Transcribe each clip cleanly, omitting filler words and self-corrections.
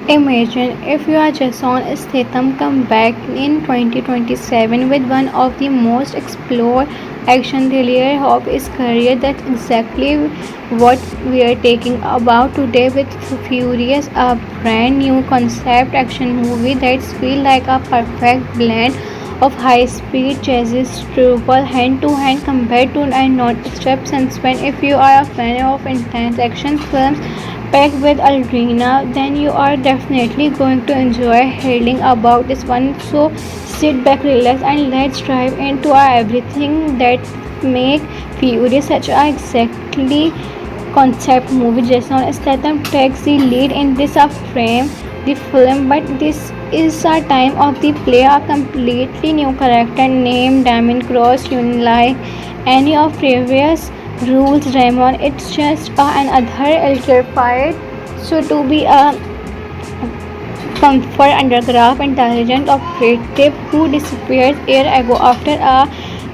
Imagine if you are Jason Statham come back in 2027 with one of the most explored action thriller of his career. That's exactly what we are talking about today with Furious, a brand new concept action movie that feels like a perfect blend of high-speed chases, trouble, hand-to-hand combat to and non-stop suspense. If you are a fan of intense action films packed with arena, then you are definitely going to enjoy hearing about this one. So sit back, relax, and let's dive into everything that make Furious such a exactly concept movie. Jason Statham takes the lead in this frame the film, but this is a time of the play a completely new character named Damon Cross. Unlike any of previous rules, Raymond it's just another electrified. So to be a comfort underground intelligent operative who disappeared years ago after a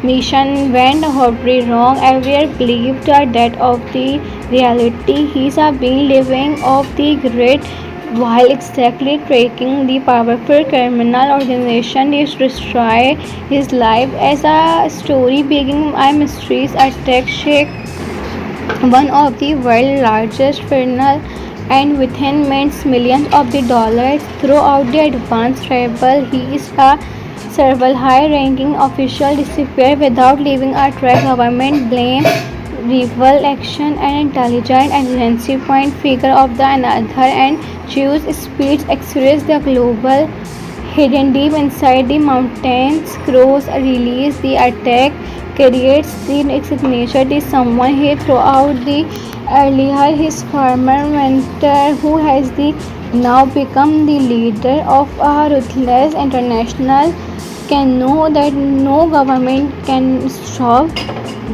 mission went horribly wrong. Everyone believed that of the reality he's been living off the grid while exactly tracking the powerful criminal organization is destroy his life. As a story beginning a mysterious attack shake one of the world's largest funeral and within minutes millions of the dollars throughout the advanced travel. He is a several high-ranking official disappear without leaving a trace. Government blame rival action and intelligent agency point figure of the another and choose speeds express the global hidden deep inside the mountains. Crows release the attack creates the signature to someone he throughout the earlier his former mentor who has the now become the leader of a ruthless international can know that no government can stop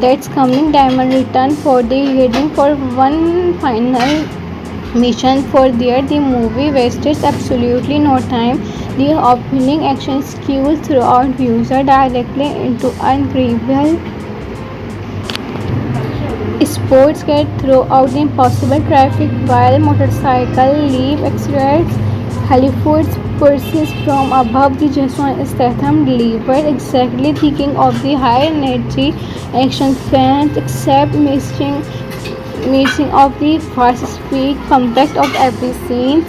that's coming diamond return for the heading for one final mission for there the movie wasted absolutely no time. The opening action skews throughout user directly into incredible sports get throughout the impossible traffic while motorcycle leap accelerates Hollywood's pursues from above. The Jason Statham delivered exactly thinking of the high energy action fans except missing of the fast speed compact of every scene.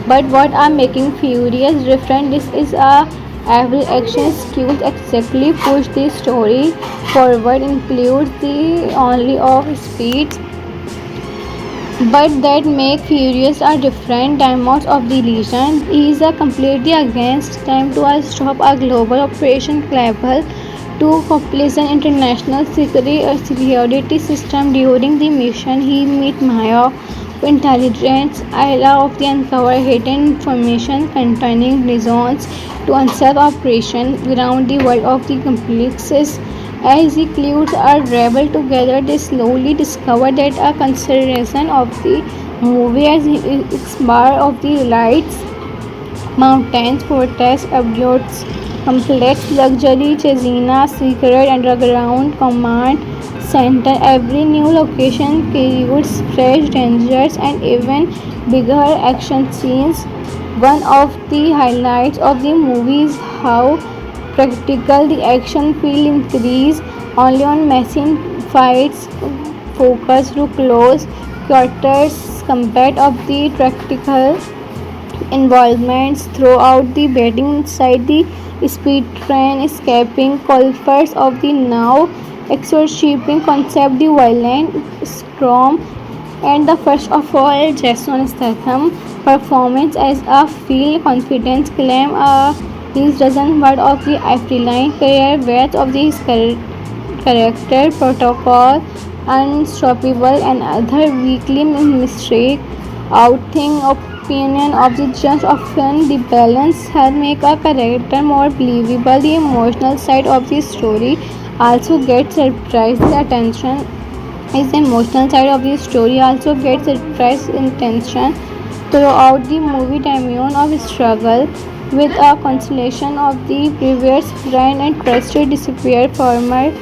But what are making Furious different? This is a every action skills exactly push the story forward includes the only of speed but that make Furious a different dimensions of the legion. He is a completely against time to stop a global operation level to complete an international security system. During the mission, he meet Maya, intelligence area of the uncover hidden information containing reasons to unserve operation around the world of the complexes. As the clues are ravelled together, they slowly discover that a consideration of the movie as its bar of the lights, mountains, fortress, objects, complex luxury, Chesina, secret underground command center. Every new location creates fresh dangers and even bigger action scenes. One of the highlights of the movie is how practical the action feel increase only on machine fights focus to close quarters compared of the practical involvements throughout the batting inside the speed train escaping culprits of the now exorcising concept the violent storm and the first of all Jason Statham performance as a field confidence claim his doesn't word of the April career weight of his character protocol unstoppable and other weekly mistake outing opinion of the judge often the balance help make a character more believable. The emotional side of the story also gets surprise the attention is the emotional side of the story also gets surprise attention throughout the movie. Damien of struggle with a constellation of the previous friend and trusted disappeared former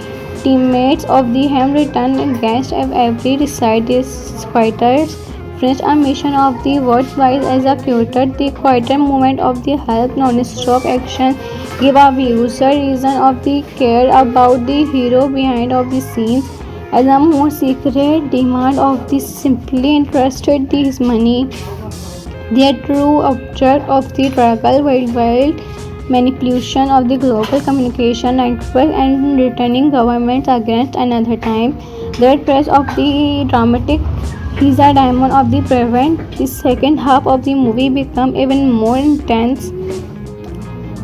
teammates of the Ham return against every decided fighters difference. A mission of the worthwhile executed, the quieter moment of the help, non-stop action give a viewer reason of the care about the hero behind of the scenes. As a more secret demand of the simply interested his money, their true object of the struggle worldwide manipulation of the global communication network and returning governments against another time. The press of the dramatic is a diamond of the prevent. The second half of the movie become even more intense.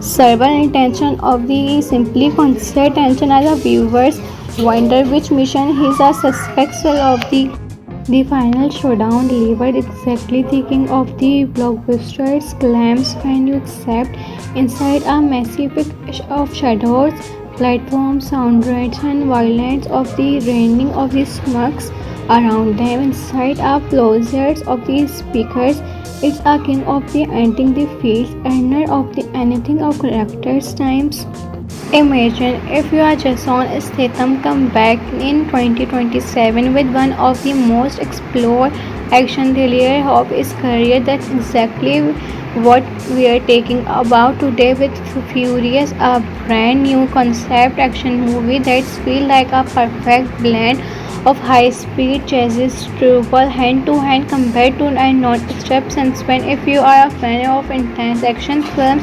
Several intention of the simply constant tension as a viewers wonder which mission is a successful of the final showdown delivered exactly thinking of the blockbuster's claims when you accept inside a massive pit of shadows, platforms, sound rates and violence of the raining of the smokes around them inside a closets of the speakers. It's a king of the ending the fields, earner of the anything of characters times. Imagine if you are Jason Statham come back in 2027 with one of the most explored action thriller of his career. That's exactly what we are talking about today with Furious, a brand new concept action movie that feels like a perfect blend of high-speed chases, trouble hand-to-hand compared to and non-stop suspense. If you are a fan of intense action films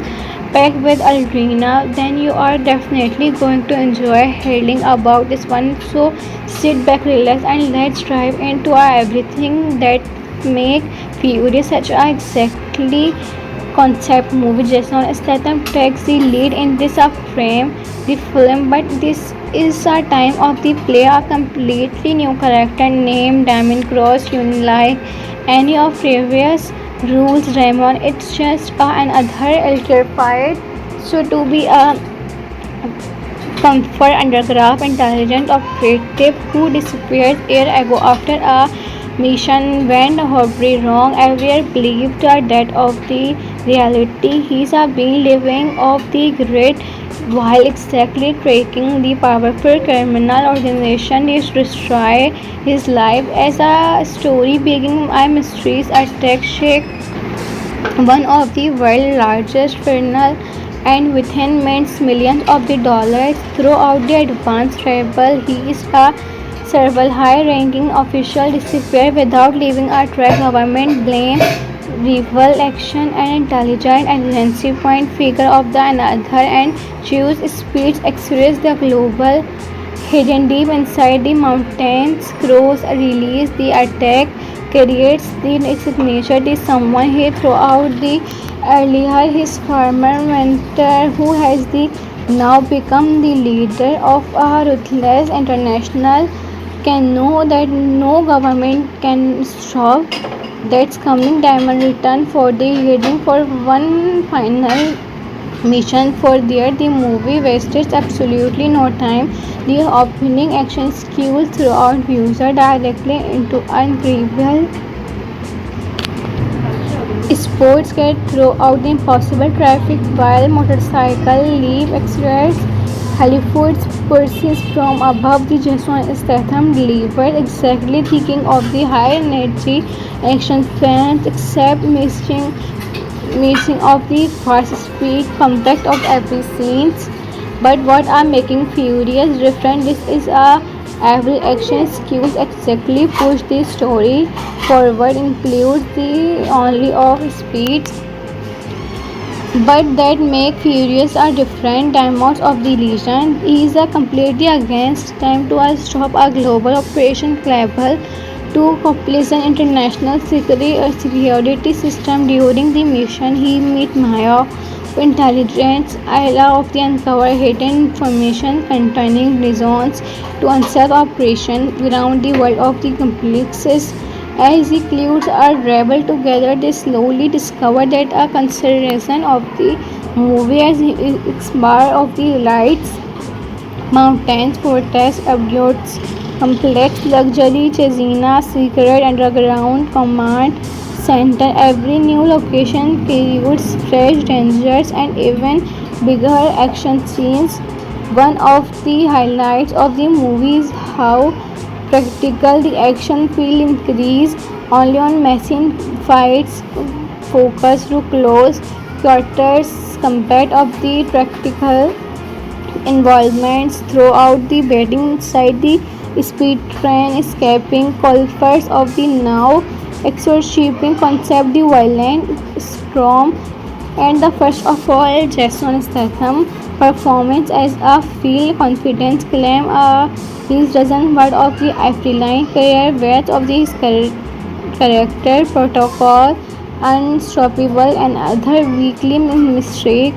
packed with arena, then you are definitely going to enjoy hearing about this one. So sit back, relax, and let's dive into everything that make Furious such a exactly concept movie. Jason Statham takes the lead in this frame the film, but this is a time of the play a completely new character named Damien Cross. Unlike any of previous rules Raymond, it's just another electrified so to be a comfort underground intelligent operative who disappeared years ago after a mission went horribly wrong. Everyone believed that of the reality he's been living off the grid while exactly tracking the powerful criminal organization is destroy his life as a story beginning a mysteries attack shake one of the world's largest criminal and within means millions of the dollars throughout the advanced travel. He is a several high-ranking official disappear without leaving a track. Government blame rival action and intelligence agency point figure of the another and choose speeds experience the global hidden deep inside the mountains. Crows release the attack creates the signature the someone he throughout the earlier his former mentor who has the now become the leader of a ruthless international can know that no government can stop that's coming diamond return for the heading for one final mission for there the movie wasted absolutely no time. The opening action skews throughout user directly into incredible sports get throughout the impossible traffic while motorcycle leave accelerates. Hollywood's pursues from above the Jason Statham delivered exactly thinking of the high energy action fans except missing of the fast speed compact of every scenes. But what are making Furious different? This is a every action skills exactly push the story forward includes the only of speeds but that make Furious a different diamonds of the Legion. He is a completely against time to stop a global operation clever to completion international security system. During the mission, he meet Maya, intelligence area of the uncover hidden information containing reasons to answer operation around the world of the complexes. As the clues are rebel together, they slowly discover that a consideration of the movie as bar of the lights, mountains, fortress, objects, complex luxury, Chesina, secret underground command center. Every new location creates fresh dangers and even bigger action scenes. One of the highlights of the movie is how practical the action feel increase only on machine fights, focus to close quarters compared of the practical involvements throughout the batting inside the speed train, escaping golfers of the now exorcising concept, the violent storm, and the first of all, Jason Statham performance as a feel confidence claim his dozen word of the April career weight of the character protocol unstoppable and other weekly mistake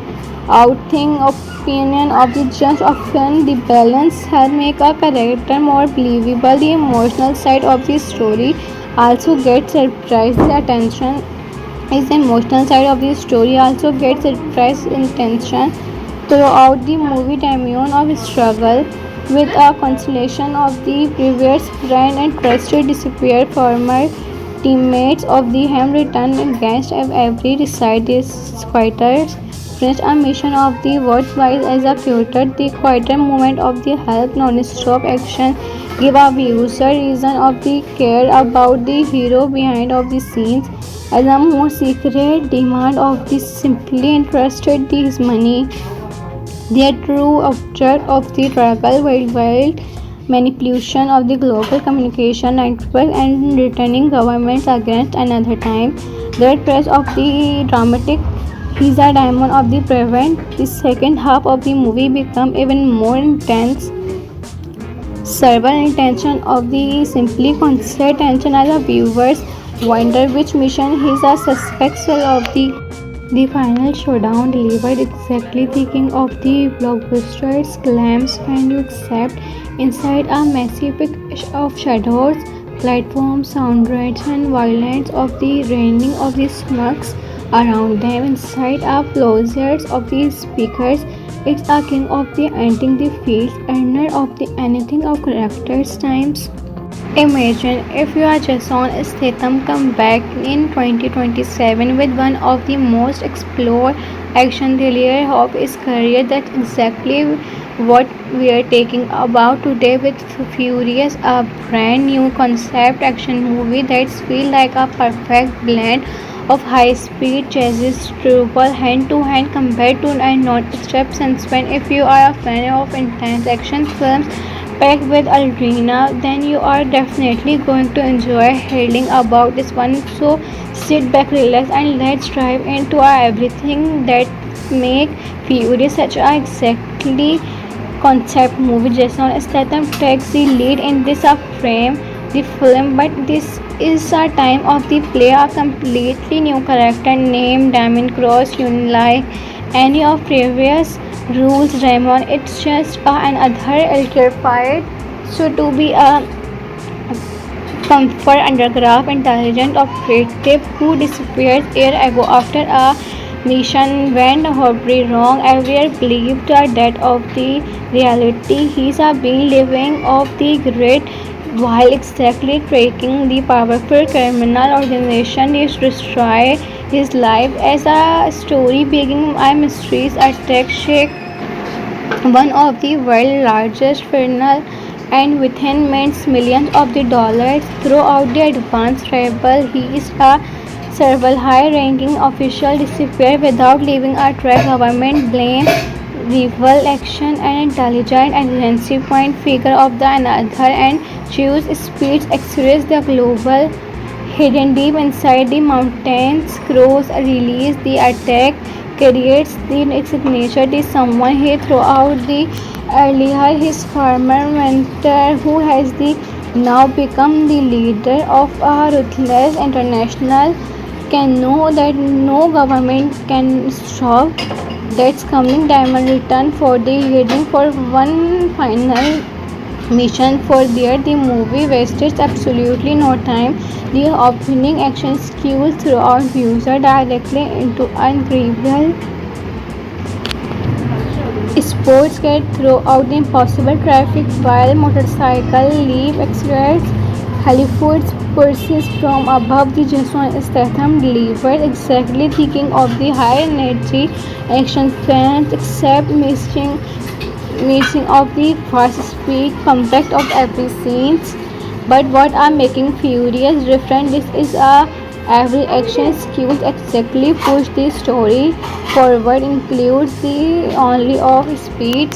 outing opinion of the judge often the balance help make a character more believable. The emotional side of the story also gets surprise the attention is the emotional side of the story also gets surprise intention throughout the movie Damien of struggle with a constellation of the previous friend and trusted disappear former teammates of the ham return against every reside is fighters finish a mission of the worthwhile executed the quieter moment of the help non-stop action give a user reason of the care about the hero behind of the scenes as a more secret demand of the simply interested his money their true object of the struggle worldwide manipulation of the global communication network and returning governments against another time. The press of the dramatic He's a diamond of the prevent. The second half of the movie become even more intense. Several intention of the simply constant tension as a viewers wonder which mission he's a suspectful of the final showdown delivered exactly thinking of the blockbuster's claims when you accept inside a massive pit of shadows, platforms, sound rates and violence of the raining of the smokes around them inside a closets of the speakers. It's a king of the ending the field, earner of the anything of characters times. Imagine if you are Jason Statham come back in 2027 with one of the most explored action thriller of his career. That's exactly what we are talking about today with Furious, a brand new concept action movie that feels like a perfect blend of high-speed chases, trouble hand-to-hand compared to and non-stop suspense. If you are a fan of intense action films packed with adrenaline, then you are definitely going to enjoy hearing about this one. So sit back, relax, and let's dive into everything that make Fury such a exactly concept movie. Jason Statham takes the lead in this frame the film, but this is a time of the play a completely new character named Damien Cross, unlike any of previous rules Raymond. It's just another electrified so to be a comfort underground intelligent operative who disappeared years ago after a mission went horribly wrong. Everyone believed the death of the reality. He's a being living of the great while exactly tracking the powerful criminal organization is destroy his life as a story beginning a mysterious attack shake one of the world's largest funeral and within minutes millions of the dollars throughout the advanced rebel. He is a several high-ranking official disappear without leaving a trace. Government blame rival action and intelligent agency point figure of the another and choose speeds express the global hidden deep inside the mountains. Crows release the attack creates the signature is someone he throughout the earlier his former mentor who has the now become the leader of a ruthless international can know that no government can stop that's coming diamond return for the leading for one final mission for there the movie wasted absolutely no time the opening action skills throughout user directly into incredible sports get throughout the impossible traffic while motorcycle leave accelerates Hollywood's pursues from above the Jason Statham delivered exactly thinking of the high energy action fans except missing of the fast speed compact of every scene But what are making Furious different? This is a every action skills exactly push the story forward, includes the only of speed,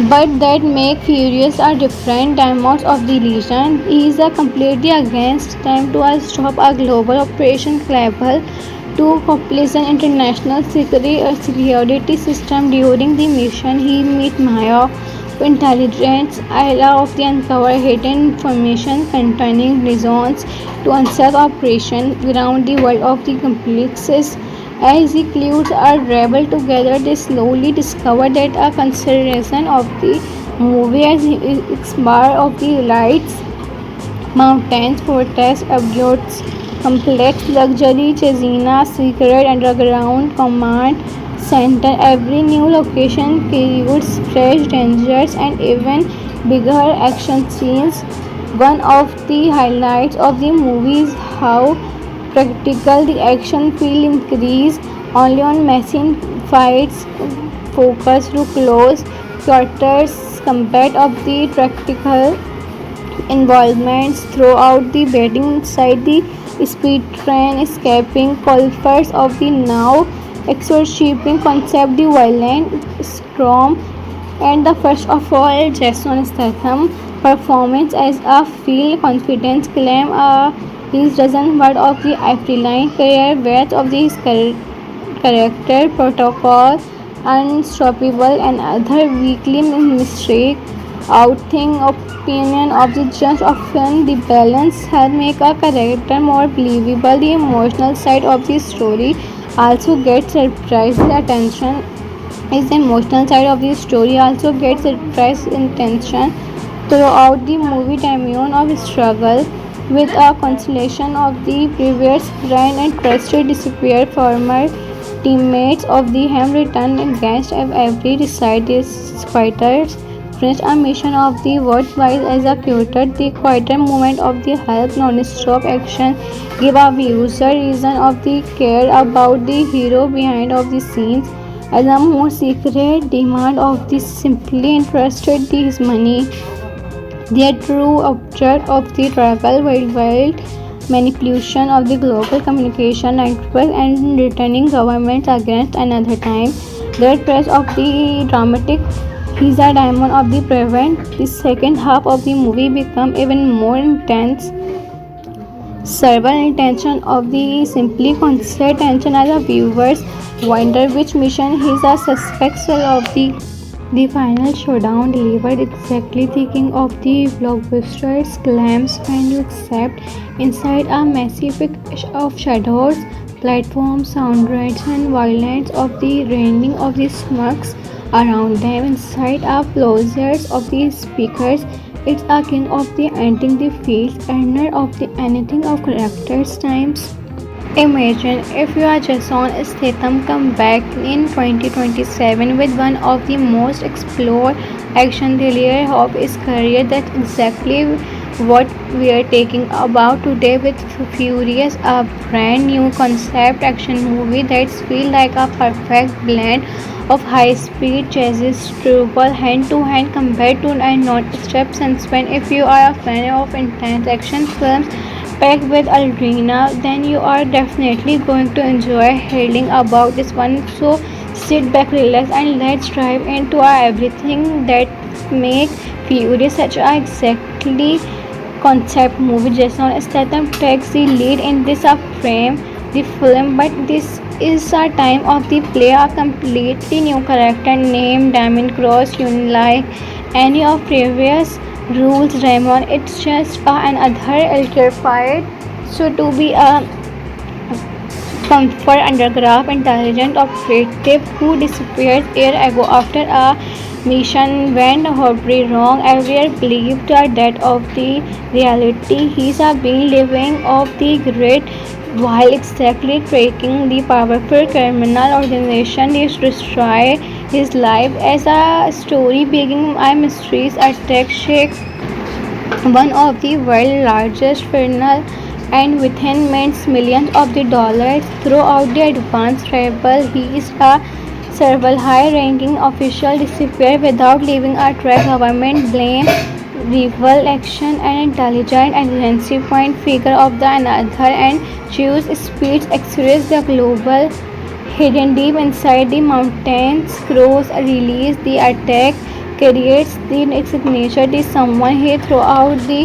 but that make Furious are different diamonds of the legion. He is a completely against them to stop a global operation Clever to complete an international security system. During the mission, he meet Maya, intelligence area of the uncover hidden information containing reasons to unsettle operation around the world of the complexes. As the clues are rebel together, they slowly discover that a consideration of the movie as its bar of the lights, mountains, fortress, absolutes, complex luxury, Chesina, secret underground command center. Every new location creates fresh dangers and even bigger action scenes. One of the highlights of the movie is how practical the action feel increase only on machine fights focus to close quarters compared of the practical involvements throughout the batting inside the speed train escaping culprits of the now exorcising concept the violent storm and the first of all Jason Statham performance as a feel confidence claim his dozen word of the April career weight of his character protocol unstoppable and other weekly mistake outing opinion of the judge often the balance help make a character more believable. The emotional side of the story also gets surprising attention is the emotional side of the story also gets surprise intention throughout the movie. Damien of struggle with a constellation of the previous friend and trusted disappeared former teammates of the Ham return against every decide fighters finish a mission of the worthwhile as a quieter the quieter moment of the help non-stop action give a user reason of the care about the hero behind of the scenes as a more secret demand of the simply interested his money. The true object of the travel worldwide manipulation of the global communication network and returning governments against another time. The press of the dramatic he's a diamond of the prevent. The second half of the movie become even more intense. Several intention of the simply constant tension as a viewers wonder which mission he is a suspect of the final showdown delivered exactly thinking of the blockbuster's claims when you accept inside a massive of shadows, platforms, sound rates and violence of the raining of the smokes around them inside a closures of the speakers. It's a king of the ending the field, earner of the anything of characters times. Imagine if you are Jason Statham come back in 2027 with one of the most explored action thriller of his career. That's exactly what we are talking about today with Furious, a brand new concept action movie that feels like a perfect blend of high-speed chases, trouble hand-to-hand compared to a non-stop suspense. If you are a fan of intense action films packed with arena, then you are definitely going to enjoy hearing about this one. So sit back, relax, and let's dive into everything that make Furious such a exactly concept movie. Jason Statham takes the lead in this frame the film, but this is a time of the play a completely new character named Damien Cross, unlike any of previous rules Raymond. It's just another electrified so to be a comfort underground intelligent operative who disappeared years ago after a mission went horribly wrong. Everyone believed that of the reality he's been living off the grid while exactly tracking the powerful criminal organization is destroy his life as a story beginning by mysteries attack shake one of the world's largest criminal and within means millions of the dollars throughout the advanced travel. He is a several high-ranking official disappeared without leaving a trace. Government blame rival action and intelligent agency point figure of the another and choose speeds accelerates the global hidden deep inside the mountains crows release the attack creates the signature the someone he throughout the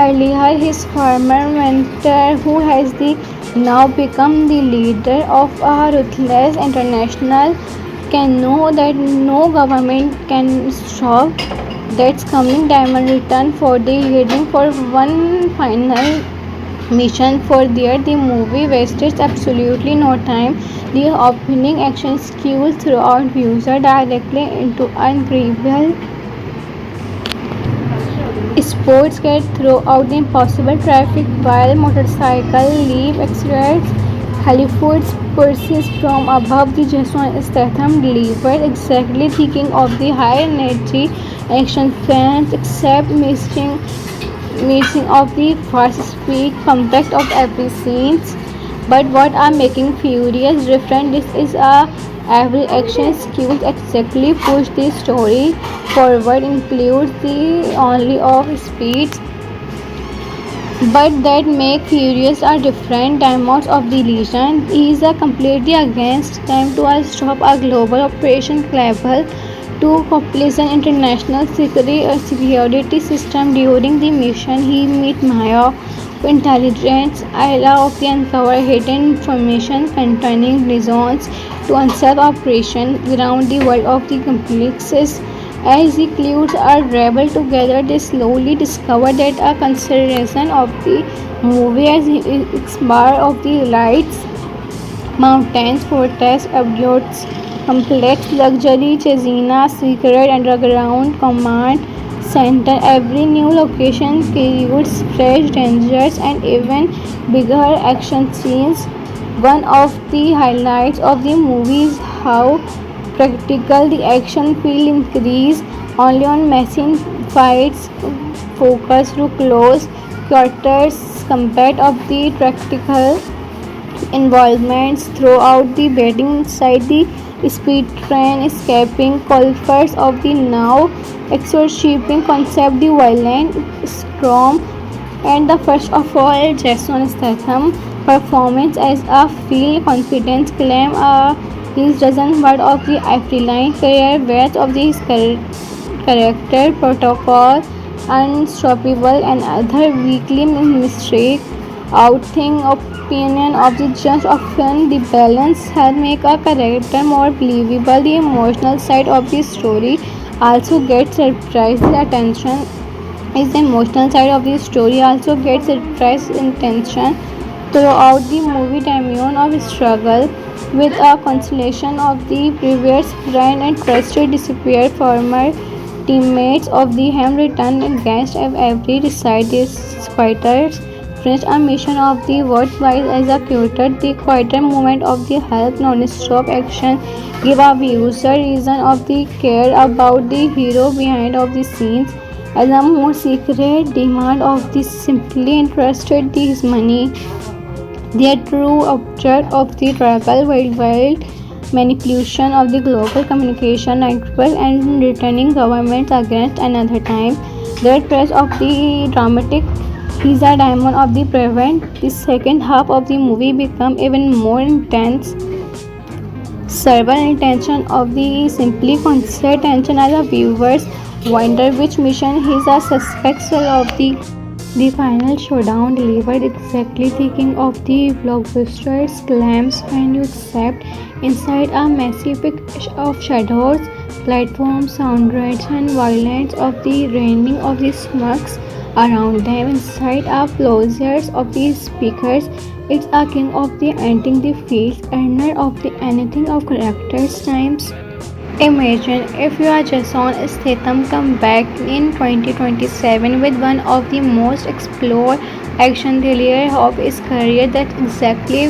earlier his former mentor who has the now become the leader of a ruthless international can know that no government can stop that's coming diamond return for the heading for one final mission for there the movie wastes absolutely no time the opening action skews throughout user directly into incredible sports get throughout the impossible traffic while motorcycle leave accelerates Hollywood's pursues from above the Jason Statham delivered exactly thinking of the high energy action fans except missing of the fast speed compact of every scenes. But what are making Furious different? This is a every action skills exactly push the story forward includes the only of speeds but that make Furious a different dimensions of the legion. He is a completely against time to stop a global operation level to completion international security system during the mission. He meet Maya intelligence area of the uncover hidden information containing reasons to unsettle operation around the world of the complexes as the clues are rebel together, they slowly discover that a consideration of the movie as its bar of the lights, mountains, fortress, objects, complex luxury, Chesina, secret underground command center. Every new location creates fresh dangers and even bigger action scenes. One of the highlights of the movie is how practical the action feel increase only on machine fights focus to close quarters compared of the practical involvements throughout the batting inside the speed train escaping culprits of the now exorcising concept the violent storm and the first of all Jason Statham performance as a field confidence claim his doesn't word of the April career weight of his character protocol unstoppable and other weekly mistake outing opinion of the judge often the balance help make a character more believable the emotional side of the story also gets surprise the attention is the emotional side of the story also gets surprise intention throughout the movie Damien of struggle with a constellation of the previous friend and trusted disappeared former teammates of the Ham return against every decided fighters finished a mission of the worthwhile executed the quieter moment of the help non-stop action give a user reason of the care about the hero behind of the scenes as a more secret demand of the simply interested his money their true object of the struggle worldwide manipulation of the global communication network and returning governments against another time. The press of the dramatic is a diamond of the prevent. The second half of the movie become even more intense. Several intention of the simply constant tension as a viewers wonder which mission is a suspectful of the final showdown delivered exactly thinking of the blockbuster's claims when you accept inside a massive pit of shadows, platforms, sound rates and violence of the raining of the smokes around them inside a plosiers of the speakers. It's a king of the ending the field, earner of the anything of characters times. Imagine if you are Jason Statham come back in 2027 with one of the most explored action thriller of his career. That's exactly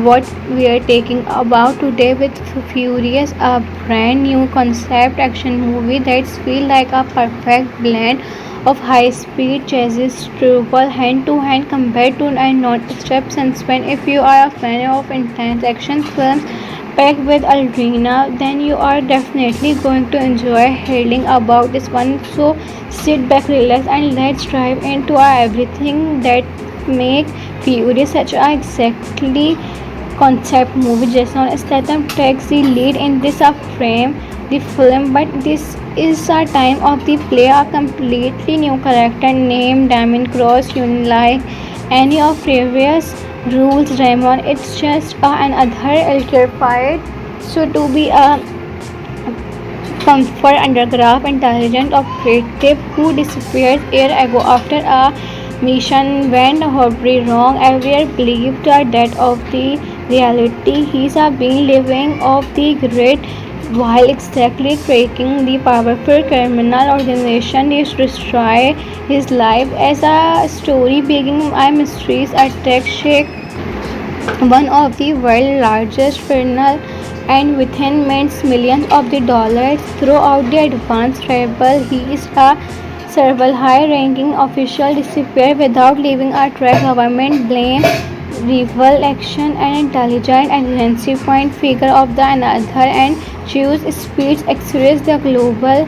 what we are talking about today with Furious, a brand new concept action movie that feels like a perfect blend of high-speed chases, trouble, hand-to-hand combat to and non-stop suspense. If you are a fan of intense action films packed with adrenaline, then you are definitely going to enjoy hearing about this one. So sit back, relax, and let's dive into everything that make Furious such a exactly concept movie. Jason Statham takes the lead in this frame the film, but this is a time of the play a completely new character named Damien Cross. You like any of previous rules, Raymond? It's just another electrified. So to be a comfort underground intelligent operative who disappeared years ago after a mission went horribly wrong. Everyone believed that of the reality he's been living off the grid while exactly tracking the powerful criminal organization is destroy his life. As a story beginning, a mysteries attack shake one of the world's largest criminal and within minutes millions of the dollars throughout the advanced travel. He is a several high-ranking official disappear without leaving a track. Government blame rival action and intelligent agency point figure of the another and choose speeds express the global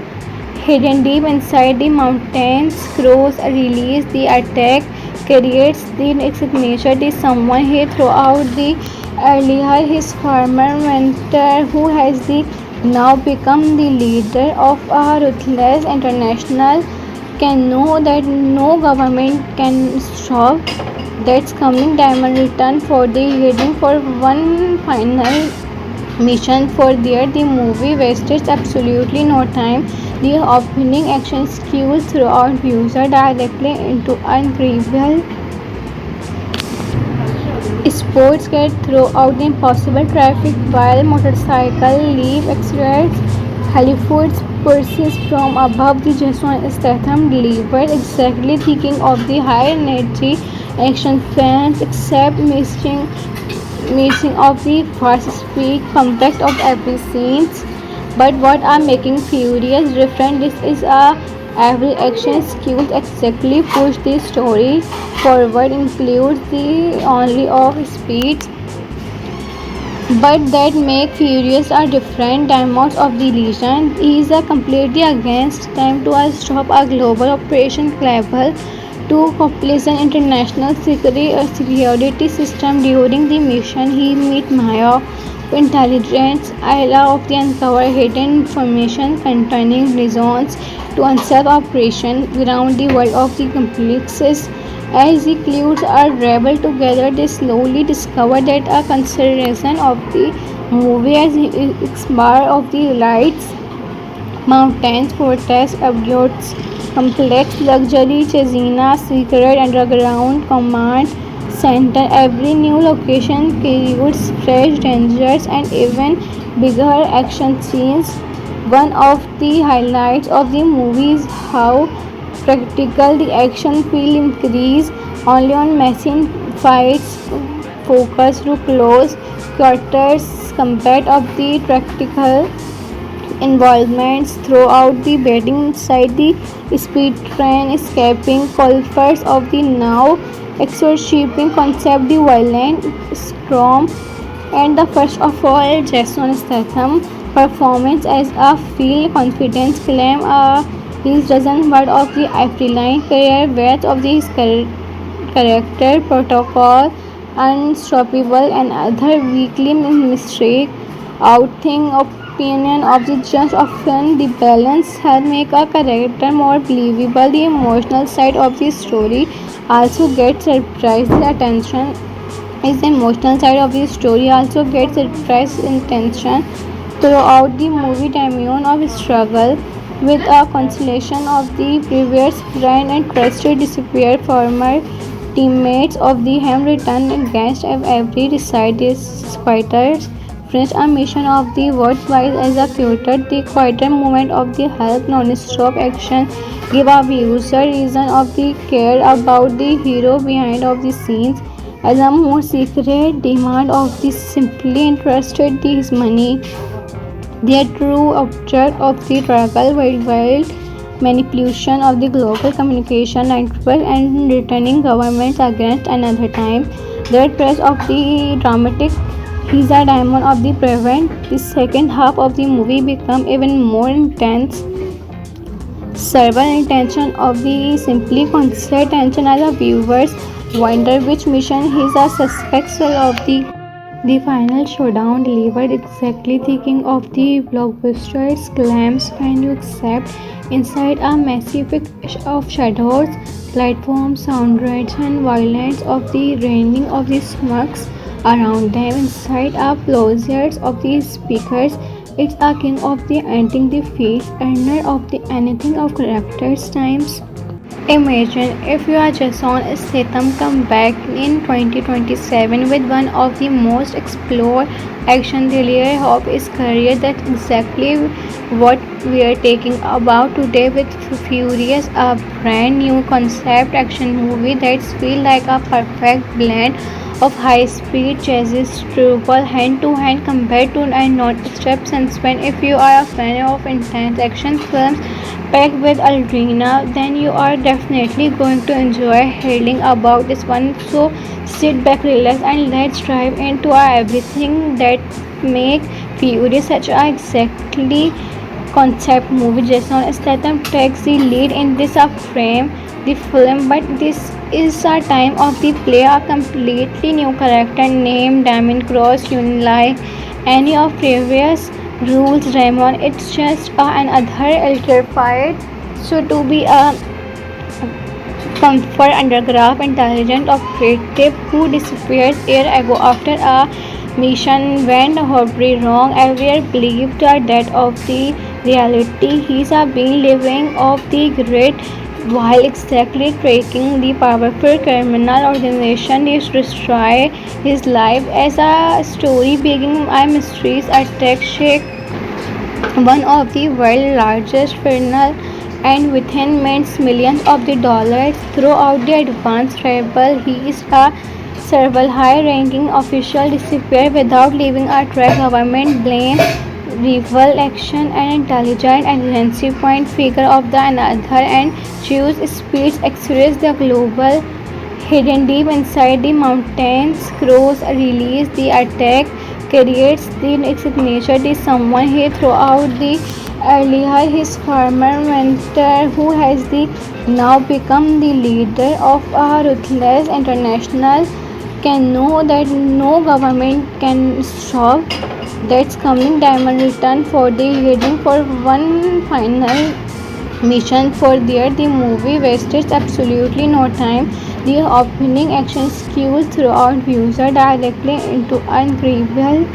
hidden deep inside the mountains. Crows release the attack creates the signature the someone he throughout the earlier his former mentor who has the now become the leader of a ruthless international can know that no government can stop that's coming. Diamond return for the heading for one final mission for there the movie wasted absolutely no time. The opening action skews throughout user directly into incredible sports get throughout the impossible traffic while motorcycle leave accelerates. Hollywood's pursues from above the Jason Statham delivered exactly thinking of the high energy action fans except missing of the fast speed compact of every scenes. But what are making Furious different? This is a every action skills exactly push the story forward includes the only of speed but that make Furious are different diamonds of the Legion. He is a completely against time to stop a global operation clever to completion international security system. During the mission, he meet Maya, intelligence area of the uncover hidden information containing reasons to unsolved operation around the world of the complexes. As the clues are rebel together, they slowly discover that a consideration of the movie as expert of the lights, mountains, fortress, objects, complex luxury, Chesina, secret underground command center. Every new location creates fresh dangers and even bigger action scenes. One of the highlights of the movie is how practical the action feel increase only on machine fights focus to close quarters compared of the practical involvements throughout the bedding inside the speed train, escaping culprits of the now exorcising concept, the violent storm, and the first of all, Jason Statham performance as a feel confidence claim his dozen word of the April career worth of his character protocol unstoppable and other weekly mistake outing opinion of the judge often the balance help make a character more believable. The emotional side of the story also gets surprise the attention is the emotional side of the story also gets surprise intention throughout the movie. Damien of struggle with a constellation of the previous friend and trusted disappeared former teammates of the Ham return against every reside fighters French a mission of the worthwhile executed the quieter movement of the help non-stop action give a user reason of the care about the hero behind of the scenes as a more secret demand of the simply interested his money. Their true object of the struggle worldwide manipulation of the global communication network and returning governments against another time. The press of the dramatic He's a diamond of the prevent. The second half of the movie become even more intense. Several intention of the simply constant tension as a viewers wonder which mission he is a suspectful of the final showdown delivered exactly thinking of the blockbuster's claims when you accept inside a massive of shadows, platforms, sound rates and violence of the raining of the smokes around them inside a plosiers of the speakers. It's a king of the ending the face, earner of the anything of characters times. Imagine if you are Jason Statham come back in 2027 with one of the most explored action thriller of his career. That's exactly what we are talking about today with Furious, a brand new concept action movie that feels like a perfect blend of high-speed chases, trouble, hand-to-hand combat to and non-stop suspense. If you are a fan of intense action films packed with adrenaline, then you are definitely going to enjoy hearing about this one. So sit back, relax, and let's dive into everything that make Fury such a exactly concept movie. Jason Statham takes the lead in this frame the film, but this is a time of the play a completely new character named Damien Cross, unlike any of previous rules. Raymond, it's just another electrified. So to be a comfort underground intelligent operative who disappeared years ago after a mission went horribly wrong. Everyone believed that of the reality he's been living off the grid while exactly tracking the powerful criminal organization is destroy his life as a story beginning a mysterious attack shake one of the world's largest funeral and within minutes millions of the dollars throughout the advanced rebel. He is a several high-ranking official disappear without leaving a trace. Government blame rival action and intelligent agency point figure of the another and choose speeds express the global hidden deep inside the mountains. Crows release the attack creates the signature is someone he throughout the earlier his former mentor who has the now become the leader of a ruthless international can know that no government can stop that's coming diamond return for the heading for one final mission for there the movie wasted absolutely no time. The opening action cues throughout user directly into incredible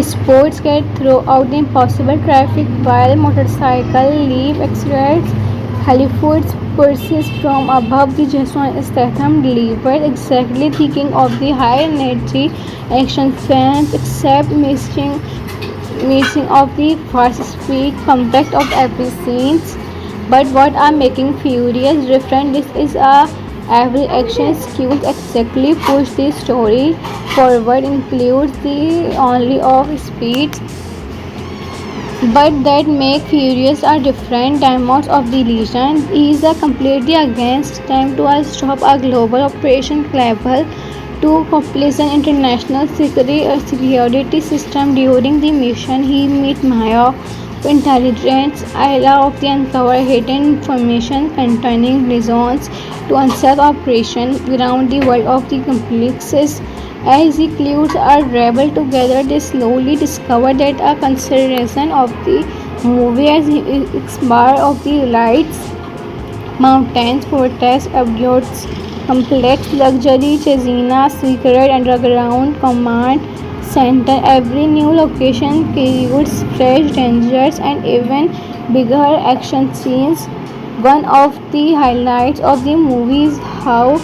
sports get throughout the impossible traffic while motorcycle leap accelerates. Hollywood's pursues from above the Jason Statham delivered exactly thinking of the high energy action fans except missing of the fast speed compact of every scene. But what are making Furious different? This is a every action skills exactly push the story forward includes the only of speed but that make Furious are different diamonds of the Legion is a completely against time to stop a global operation level to complete an international security system. During the mission he meet Maya intelligence area of the uncover hidden information containing reasons to unsafe operation around the world of the complexes. As the clues are rebel together, they slowly discover that a consideration of the movie as expert of the lights, mountains, fortress, abodes, complex luxury, Chesina, secret underground command center. Every new location creates fresh dangers and even bigger action scenes. One of the highlights of the movie is how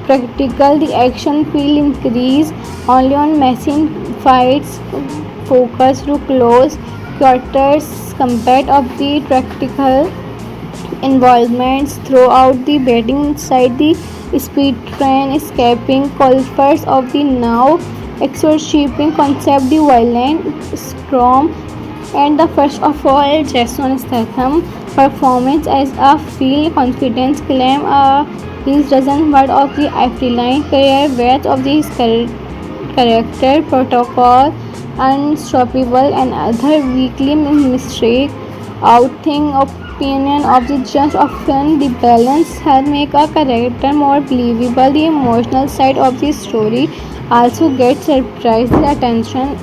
practical the action feel increase only on machine fights focus to close quarters compared of the practical involvements throughout the batting inside the speed train escaping culprits of the now exorcising concept the violent storm and the first of all Jason Statham performance as a feel confidence claim his dozen word of the April career worth of his career character, protocol, unstoppable, and other weekly mistake outing opinion of the judge often the balance help make a character more believable. The emotional side of the story also gets surprise the attention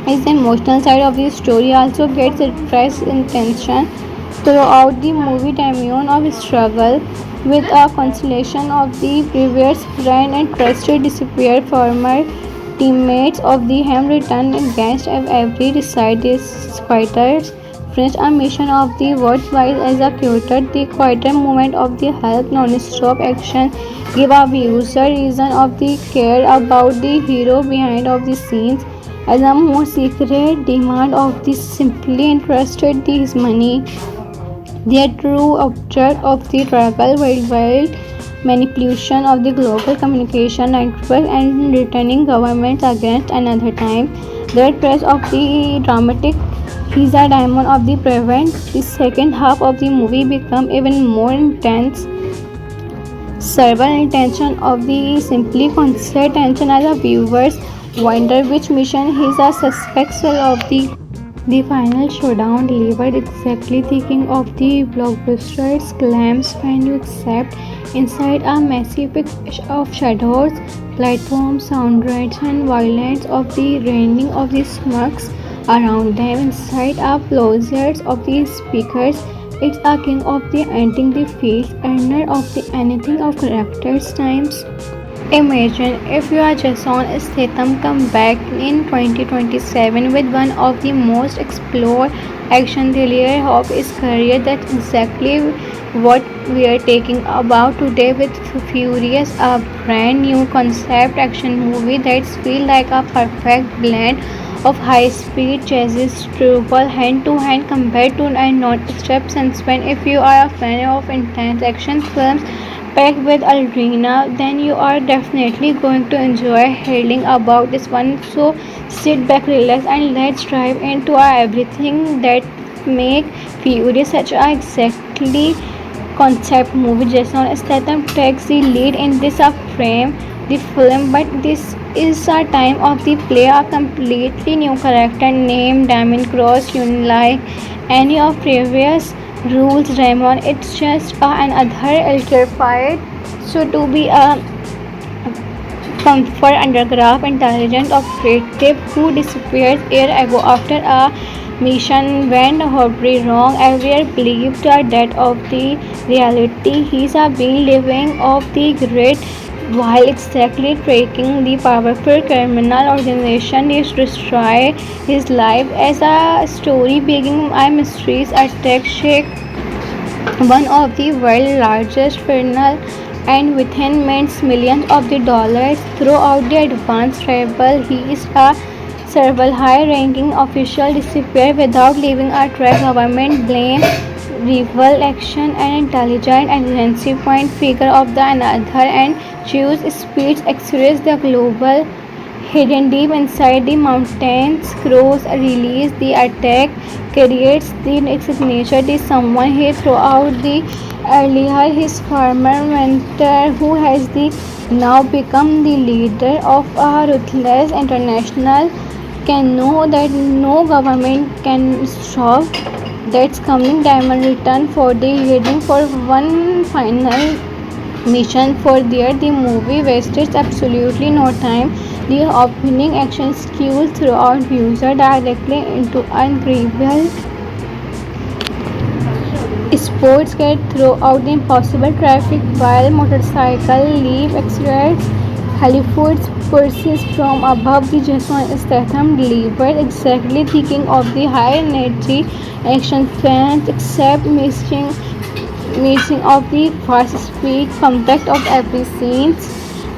is the emotional side of the story also gets surprise intention throughout the movie. Damien of struggle with a constellation of the previous friend and trusted disappeared former teammates of the Ham return against every decided fighters French a mission of the worthwhile executed the quieter moment of the help non-stop action give a viewer reason of the care about the hero behind of the scenes as a more secret demand of the simply interested his money. The true object of the struggle worldwide manipulation of the global communication network and returning governments against another time. The press of the dramatic he's a diamond of the prevent. The second half of the movie become even more intense. Several intention of the simply constant tension as a viewers wonder which mission he's a suspect of the final showdown delivered exactly thinking of the blockbuster's claims when you accept inside a massive picture of shadows, platforms, soundtracks and violence of the raining of the smokes around them inside a closets of the speakers. It's a king of the ending the face, earner of the anything of characters times. Imagine if you are Jason Statham come back in 2027 with one of the most explored action thriller of his career. That's exactly what we are talking about today with Furious, a brand new concept action movie that feels like a perfect blend of high-speed chases, trouble, hand-to-hand combat to and non-stop suspense. If you are a fan of intense action films packed with adrenaline, then you are definitely going to enjoy hearing about this one. So sit back, relax, and let's dive into everything that make Furious such a exactly concept movie. Jason Statham takes the lead in this frame the film, but this is a time of the play a completely new character named Damien Cross, unlike any of previous rules Raymond. It's just another electrified so to be a comfort underground intelligent operative who disappeared years ago after a mission went horribly wrong. Everyone believed the death of the reality. He's been living off the grid while exactly tracking the powerful criminal organization is destroy his life as a story beginning a mysterious attack shake one of the world's largest funeral and within means millions of the dollars throughout the advanced travel. He is a several high-ranking official disappear without leaving a trace. Government blame rival action and intelligent agency point figure of the another and choose speeds express the global hidden deep inside the mountains. Crows release the attack creates the signature the someone he throughout the earlier his former mentor who has the now become the leader of a ruthless international can know that no government can stop that's coming diamond return for the heading for one final mission for there the movie wasted absolutely no time. The opening action skewed throughout user directly into incredible sports get throughout the impossible traffic while motorcycle leave accelerates. Hollywood's pursues from above the Jason Statham delivered exactly thinking of the high energy action fans except missing of the fast speed compact of every scene.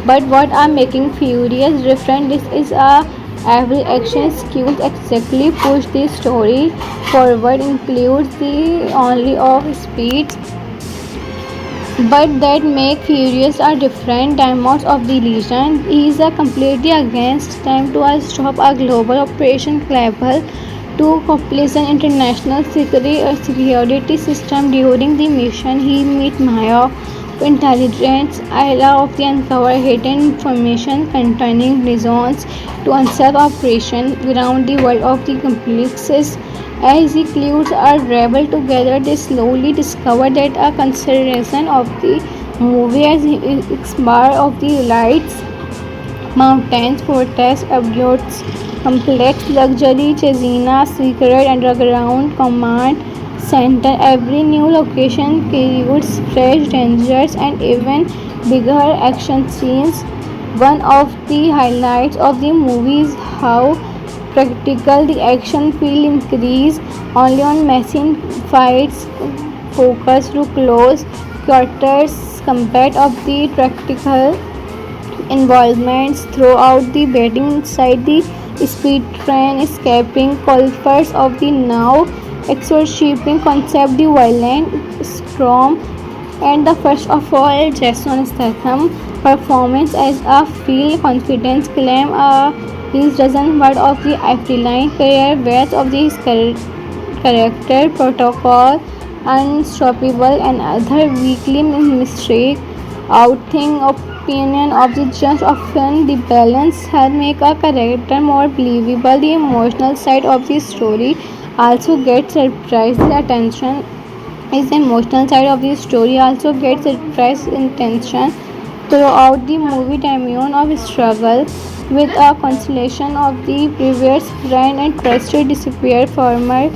But what are making Furious different? This is a every action skills exactly push the story forward includes the only of speeds but that make Furious a different dimensions of the Legion. He is a completely against time to stop a global operation level to completion international security system during the mission. He meet Maya intelligence era of the uncover hidden information containing reasons to unsolved operation around the world of the complexes. As the clues are raveled together, they slowly discover that a consideration of the movie as expert of the lights, mountains, fortress, absurds, complex luxury, Chesina, secret underground command center. Every new location creates fresh dangers and even bigger action scenes. One of the highlights of the movie is how practical the action feel increase only on machine fights focus to close quarters compared of the practical involvements throughout the batting inside the speed train, escaping culprits of the now exorcising concept, the violent storm, and the first of all, Jason Statham performance as a field confidence claim his dozen word of the April career words of his character protocol unstoppable and other weekly mistake outing opinion of the judge often the balance help make a character more believable. The emotional side of the story also gets surprise the attention is the emotional side of the story also gets surprise intention throughout the movie. Damian of struggle with a constellation of the previous friend and trusted disappeared former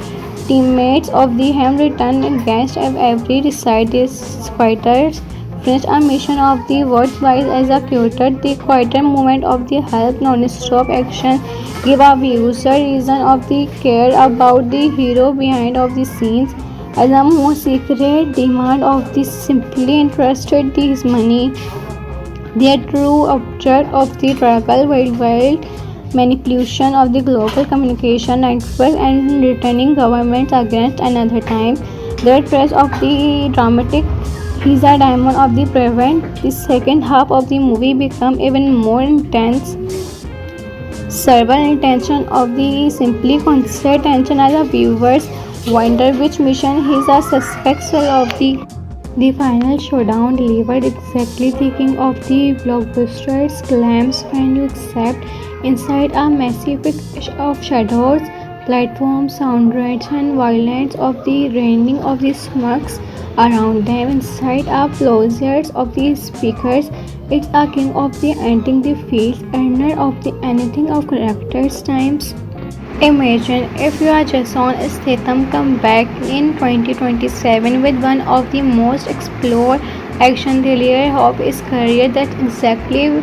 teammates of the ham return against every decided fighters finished a mission of the worthwhile executed the quieter moment of the help non-stop action give a user reason of the care about the hero behind of the scenes as a most secret demand of the simply interested his money. Their true object of the struggle worldwide manipulation of the global communication network and returning governments against another time. Their trace of the dramatic is a diamond of the prevent. The second half of the movie become even more intense. Several intention of the simply constant tension as a viewers wonder which mission is a suspect of the final showdown delivered exactly the king of the blockbusters claims when you accept inside a massive of shadows, platforms, sound rates and violence of the raining of the smokes around them inside a closets of the speakers. It's a king of the ending the field, earner of the anything of characters times. Imagine if you are Jason Statham come back in 2027 with one of the most explored action thriller of his career. That's exactly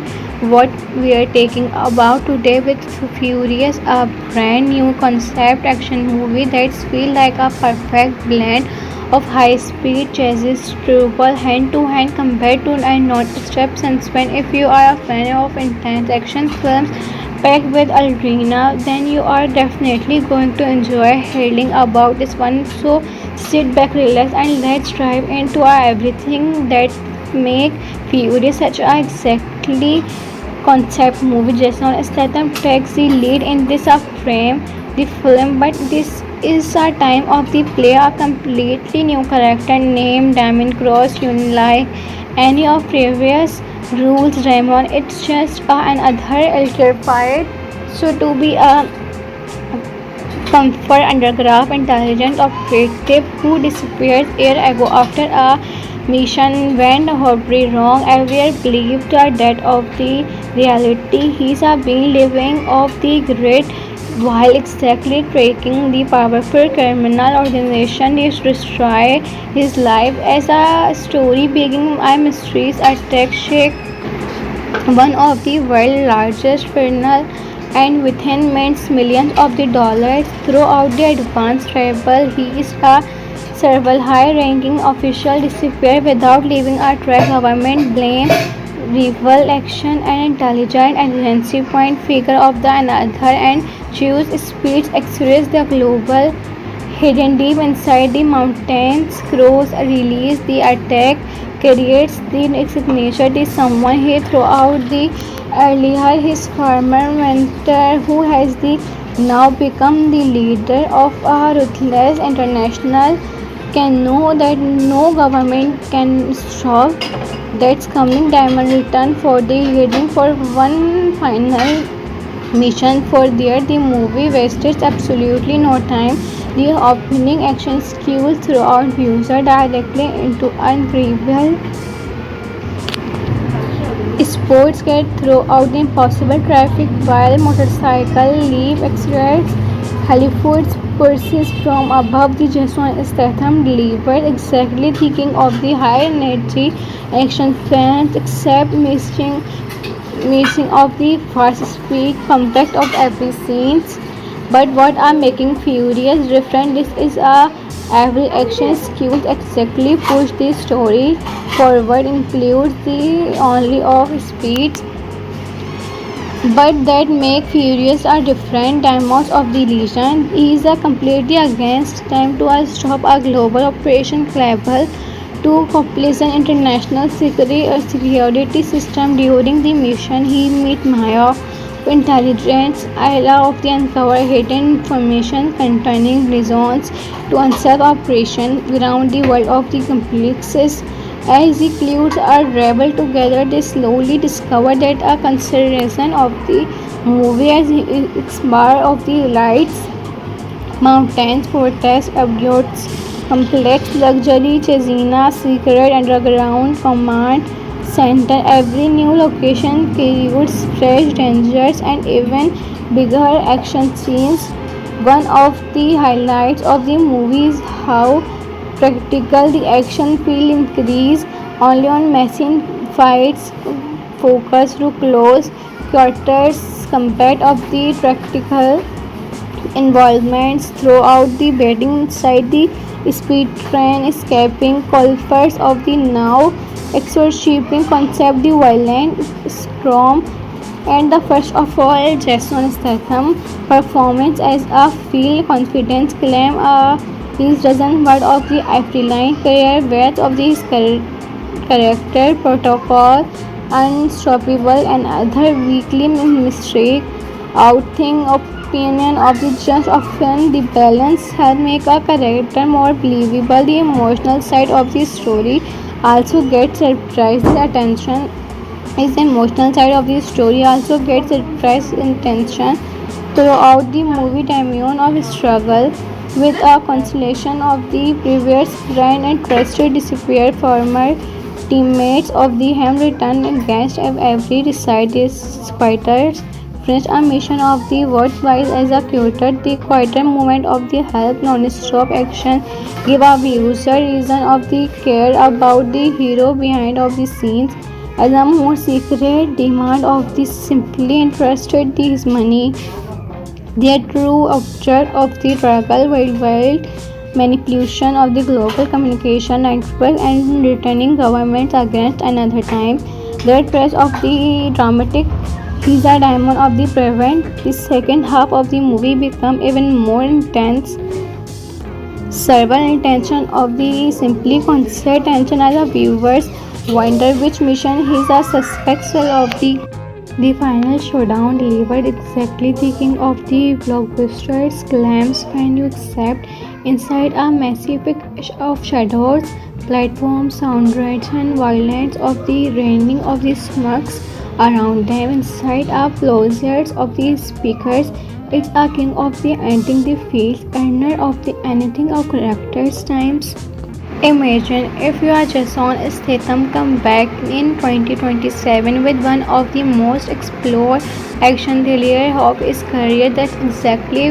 what we are talking about today with Furious, a brand new concept action movie that feels like a perfect blend of high-speed chases, triple hand-to-hand compared to and non-stop suspense. If you are a fan of intense action films packed with adrenaline, then you are definitely going to enjoy hearing about this one. So sit back, relax, and let's dive into everything that make Fury such a exactly concept movie. Jason Statham takes the lead in this frame the film, but this is a time of the play a completely new character named Damien Cross. Unlike any of previous rules Raymond, it's just another electrified so to be a comfort underground intelligent operative who disappeared years ago after a mission went horribly wrong. Everyone believed that of the reality he's been living off the grid while exactly tracking the powerful criminal organization is destroy his life as a story beginning a mysterious attack shake one of the world's largest criminal and within minutes millions of the dollars throughout the advanced travel. He is a several high-ranking official disappear without leaving a trace. Government blame rival action and intelligent agency point figure of the another and choose speeds express the global hidden deep inside the mountains. Crows release the attack creates the signature the someone he throughout the earlier his former mentor who has the now become the leader of a ruthless international can know that no government can stop. That's coming. Diamond return for the heading for one final mission for there. The movie wasted absolutely no time. The opening action cues throughout user directly into incredible sports get throughout the impossible traffic while motorcycle leave accelerates. Hollywood pursues from above. The Jason Statham delivered exactly thinking of the high energy action fans except missing of the fast speed compact of every scene. But what are making Furious different? This is a every action skills exactly push the story forward includes the only of speed but that make Furious a different demos of the Legion. He is a completely against time to stop a global operation level to completion international security system. During the mission, he meet Maya intelligence area of the uncover hidden information containing reasons to unsolved operation around the world of the complexes. As the clues are rebel together, they slowly discover that a consideration of the movie as its bar of the lights, mountains, fortress, objects, complex luxury, Chesina, secret underground command center. Every new location creates fresh dangers and even bigger action scenes. One of the highlights of the movie is how practical the action feel increase only on machine fights focus to close quarters compared of the practical involvements throughout the bedding inside the speed train, escaping culprits of the now exorcising concept, the violent storm, and the first of all, Jason Statham performance as a feel confidence claim his dozen word of the April career breadth of his character protocol unstoppable and other weekly mistake outing opinion of the judge often the balance help make a character more believable. The emotional side of the story also gets surprised the attention is the emotional side of the story also gets surprise intention throughout the movie Damien of struggle with a constellation of the previous friend and trusted disappear former teammates of the Ham return against every decided fighters finish a mission of the worthwhile executed the quieter moment of the help non-stop action give a user reason of the care about the hero behind of the scenes as a more secret demand of the simply interested his money. Their true object of the struggle worldwide manipulation of the global communication network and returning governments against another time. The threat of the dramatic is a diamond of the prevent. The second half of the movie become even more intense. Several intention of the simply constant tension as a viewers wonder which mission he is a suspect of the final showdown delivered exactly thinking of the blockbuster's claims when you accept inside a massive of shadows, platforms, sound rates and violence of the raining of the smokes around them inside a closets of the speakers. It's a king of the ending the field, earner of the anything of characters times. Imagine if you are Jason Statham come back in 2027 with one of the most explored action thriller of his career. That's exactly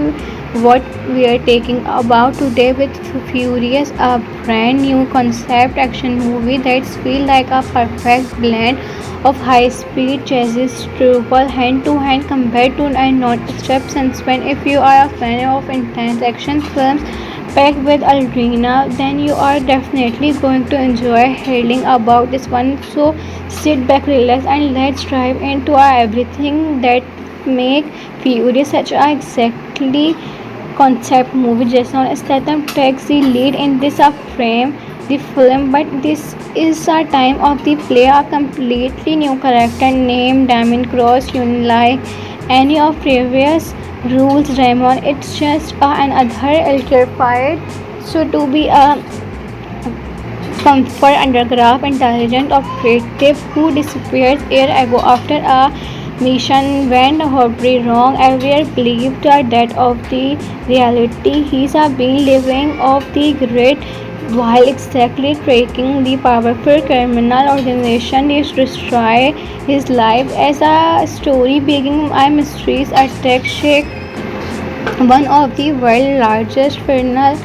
what we are talking about today with Furious, a brand new concept action movie that feels like a perfect blend of high-speed chases, triple hand-to-hand combat and non-stop suspense. If you are a fan of intense action films packed with adrenaline, then you are definitely going to enjoy hearing about this one. So sit back, relax, and let's dive into everything that make Furious such a exactly concept movie. Jason Statham takes the lead in this frame the film, but this is a time of the play a completely new character named Damien Cross, unlike any of previous rules Raymond. It's just another terrified so to be a comfort underground, intelligent, operative who disappeared years ago after a mission went horribly wrong. Everyone believed that of the reality he's been living off the grid while exactly tracking the powerful criminal organization is destroy his life. As a story beginning, a mysterious attack shake one of the world's largest funeral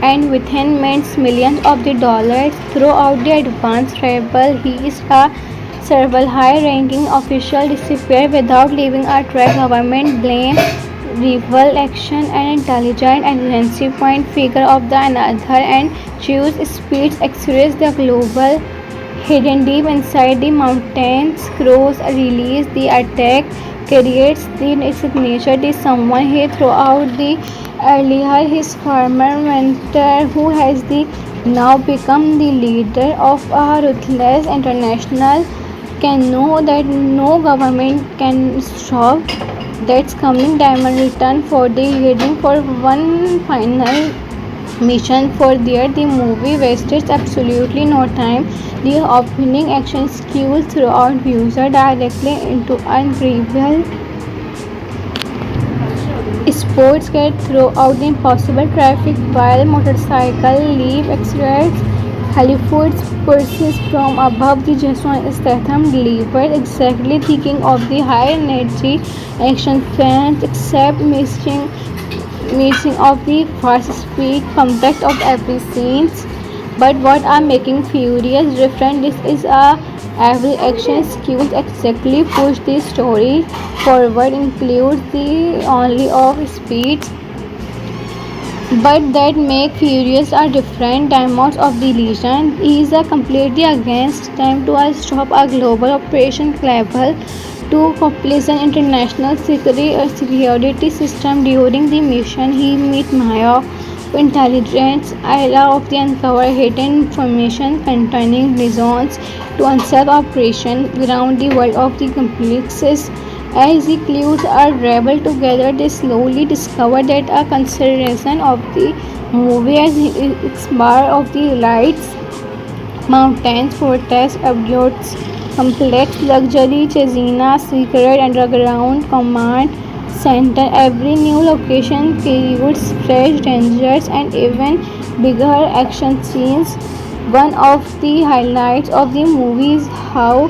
and within minutes millions of the dollars throughout the advanced rebel. He is a several high-ranking official disappear without leaving a track. Government blame rival action and intelligent agency point figure of the another and choose speeds express the global hidden deep inside the mountains. Crows release the attack creates the signature to someone he throughout the earlier his former mentor who has the now become the leader of a ruthless international can know that no government can stop that's coming diamond return for the heading for one final mission for there the movie wasted absolutely no time. The opening action skews throughout user directly into unrivaled sports get throughout the impossible traffic while motorcycle leap accelerates. Hollywood pursues from above the Jason Statham delivered exactly thinking of the high energy action fans except missing of the fast speed compact of every scene. But what are making Furious different? This is a every action skills exactly push the story forward includes the only of speeds but that make Furious are different diamonds of the Legion is a completely against time to stop a global operation level to complete an international security system during the mission. He meet Maya intelligence area of the uncover hidden information containing reasons to unsettle operation around the world of the complexes. As the clues are rebel together, they slowly discover that a consideration of the movie as its bar of the lights, mountains, fortress, objects, complex luxury, Chesina, secret underground command center. Every new location creates fresh dangers and even bigger action scenes. One of the highlights of the movie is how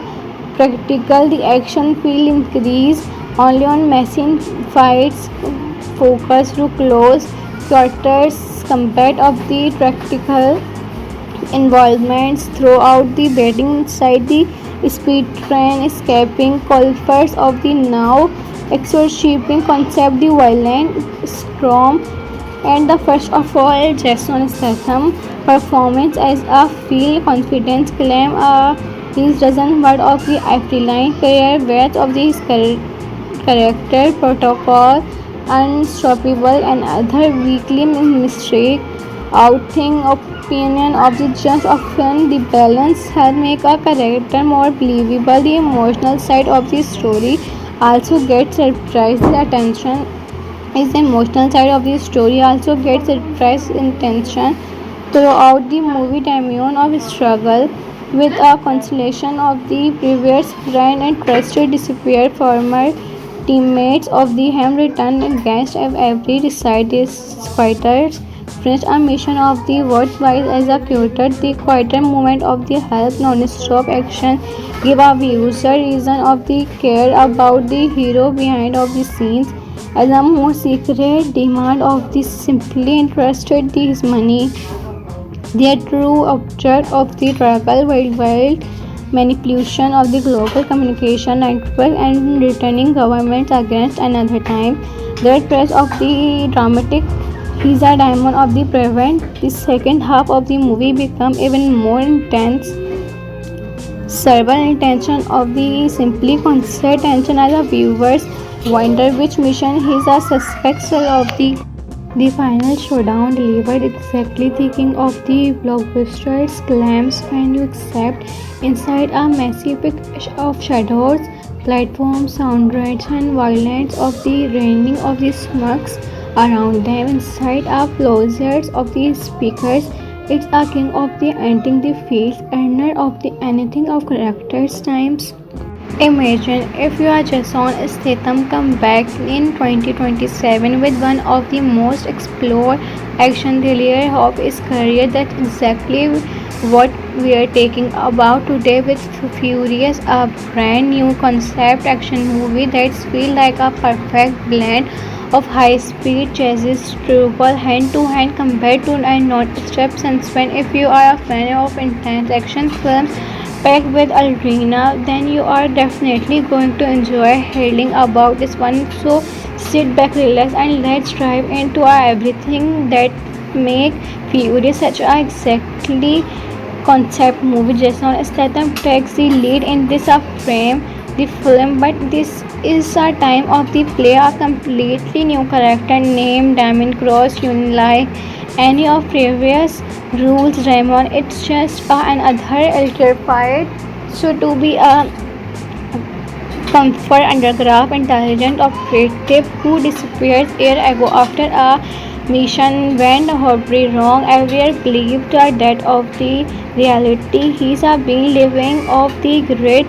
practical the action feel increase only on machine fights focus to close quarters compared of the practical involvements throughout the batting inside the speed train escaping culprits of the now exorcising concept the violent storm and the first of all Jason Statham performance as a feel confidence claim his dozen word of the Line career weight of his character protocol unstoppable and other weekly mistake outing opinion of the judge often the balance help make a character more believable. The emotional side of the story also gets surprise the attention is the emotional side of the story also gets surprise intention throughout the movie Damien of struggle with a constellation of the previous friend and trusted disappeared former teammates of the ham returned against every decide is fighters French a mission of the worthwhile as a quieter the quieter moment of the help non-stop action give a user reason of the care about the hero behind of the scenes as a more secret demand of the simply interested his money. The true object of the struggle worldwide manipulation of the global communication network and returning governments against another time. The press of the dramatic he's a diamond of the prevent. The second half of the movie become even more intense. Several intention of the simply constant tension as a viewers wonder which mission he's a suspect of the final showdown delivered exactly thinking of the blockbuster's claims when you accept inside a massive picture of shadows, platforms, soundtracks and violence of the raining of the smokes around them inside a closets of the speakers It's a king of the ending the fields, earner of the anything of characters times. Imagine if you are Jason Statham come back in 2027 with one of the most explored action thriller of his career. That's exactly what we are talking about today with Furious, a brand new concept action movie that feels like a perfect blend of high-speed chases, triple hand-to-hand combat to and non-stop suspense. If you are a fan of intense action films packed with arena, then you are definitely going to enjoy hearing about this one. So sit back, relax, and let's dive into everything that make Furious such a exactly concept movie. Jason Statham takes the lead in this frame the film, but this is a time of the play a completely new character named Damien Cross, unlike any of previous rules. Raymond, it's just another electrified. So to be a comfort underground intelligent operative who disappears years ago after a mission went horribly wrong. Everyone believed that of the reality he's been living off the grid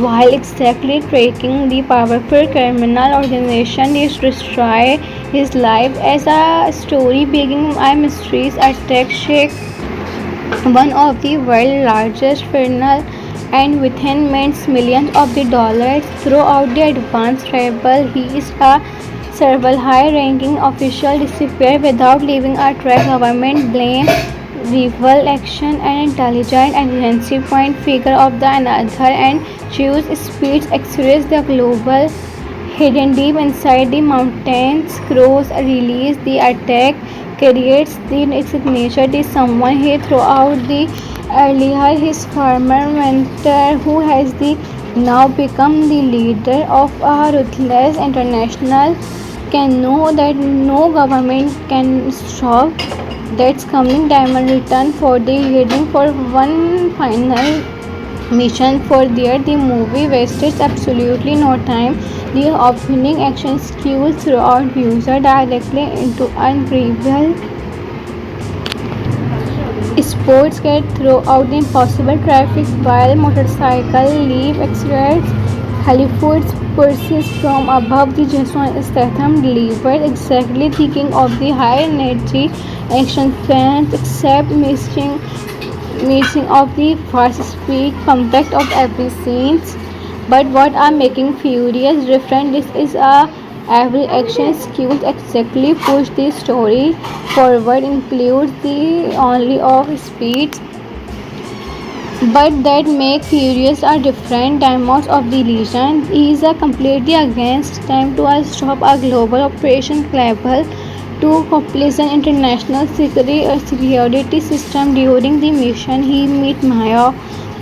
while exactly tracking the powerful criminal organization is destroy his life. As a story beginning a mysterious attack shake one of the world's largest funeral and within minutes millions of the dollars throughout the advanced tribal. He is a several high-ranking official disappear without leaving a trace. Government blame rival action and intelligent agency point figure of the another and choose speeds express the global hidden deep inside the mountains. Crows release the attack creates the signature to someone he throughout the earlier his former mentor who has the now become the leader of a ruthless international can know that no government can stop that's coming diamond return for the heading for one final mission for there the movie wasted absolutely no time. The opening action skews throughout user directly into unrivaled sports get throughout the impossible traffic while motorcycle leave accelerates. Hollywood's pursues from above the Jason Statham delivered exactly thinking of the high energy action fans except missing of the fast speed compact of every scene. But what are making Furious different? This is a every action skills exactly push the story forward includes the only of speeds but that make Furious a different dimensions of the legion. He is a completely against time to stop a global operation level to completion international security system. During the mission, he meet Maya,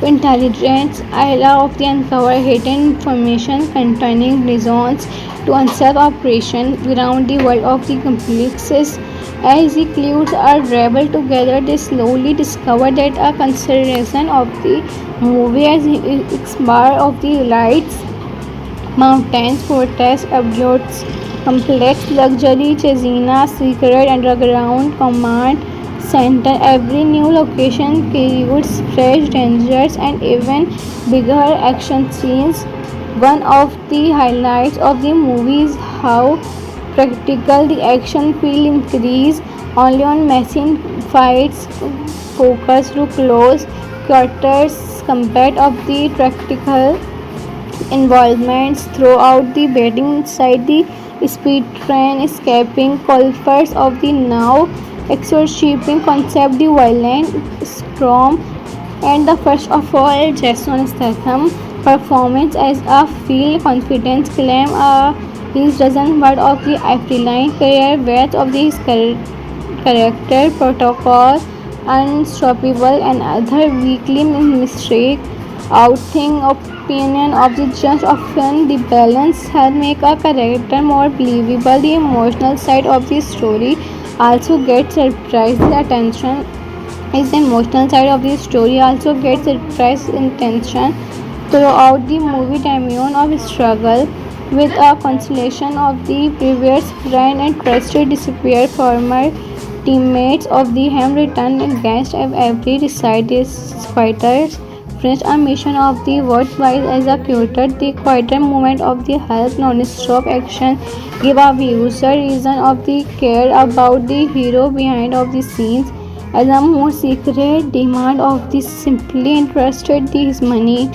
intelligence area of the uncover hidden information containing reasons to unsafe operation around the world of the complexes. As the clues are rebel together, they slowly discover that a consideration of the movie as bar of the lights, mountains, fortress, objects, complex luxury, Chesina, secret underground command center. Every new location creates fresh dangers and even bigger action scenes. One of the highlights of the movie is how practical the action feel increase only on machine fights focus to close quarters compared of the practical involvements throughout the batting inside the speed train escaping culprits of the now exorcising concept the violent storm and the first of all Jason Statham performance as a feel confidence claim his dozen word of the April career weight of his character protocol unstoppable and other weekly mistake outing opinion of the judge often the balance help make a character more believable. The emotional side of the story also gets surprise the attention is the emotional side of the story also gets surprise intention throughout the movie. Damien of struggle with a constellation of the previous friend and trusted disappeared former teammates of the Ham return against every decided French a mission of the worthwhile executed the quieter movement of the help non-stop action give a user reason of the care about the hero behind of the scenes as a more secret demand of the simply interested his money.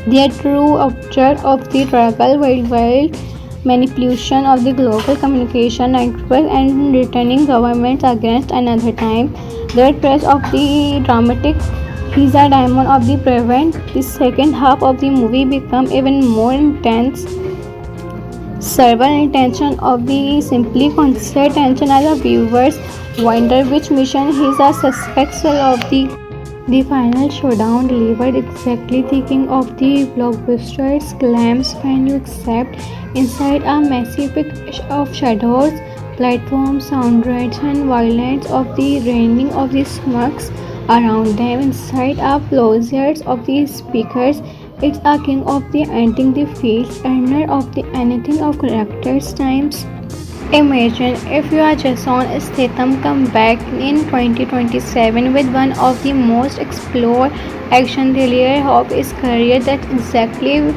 Their true object of the struggle worldwide manipulation of the global communication network and returning governments against another time. The press of the dramatic He's a diamond of the prevent. The second half of the movie become even more intense. Several intention of the simply constant tension as a viewers wonder which mission he's a suspectful of the final showdown delivered exactly thinking of the blockbuster's claims when you accept inside a massive picture of shadows, platforms, sound rays and violence of the raining of the smokes around them inside a closets of the speakers. It's a king of the ending the fields, earner of the anything of characters times. Imagine if you are Jason Statham come back in 2027 with one of the most explored action thriller of his career. That's exactly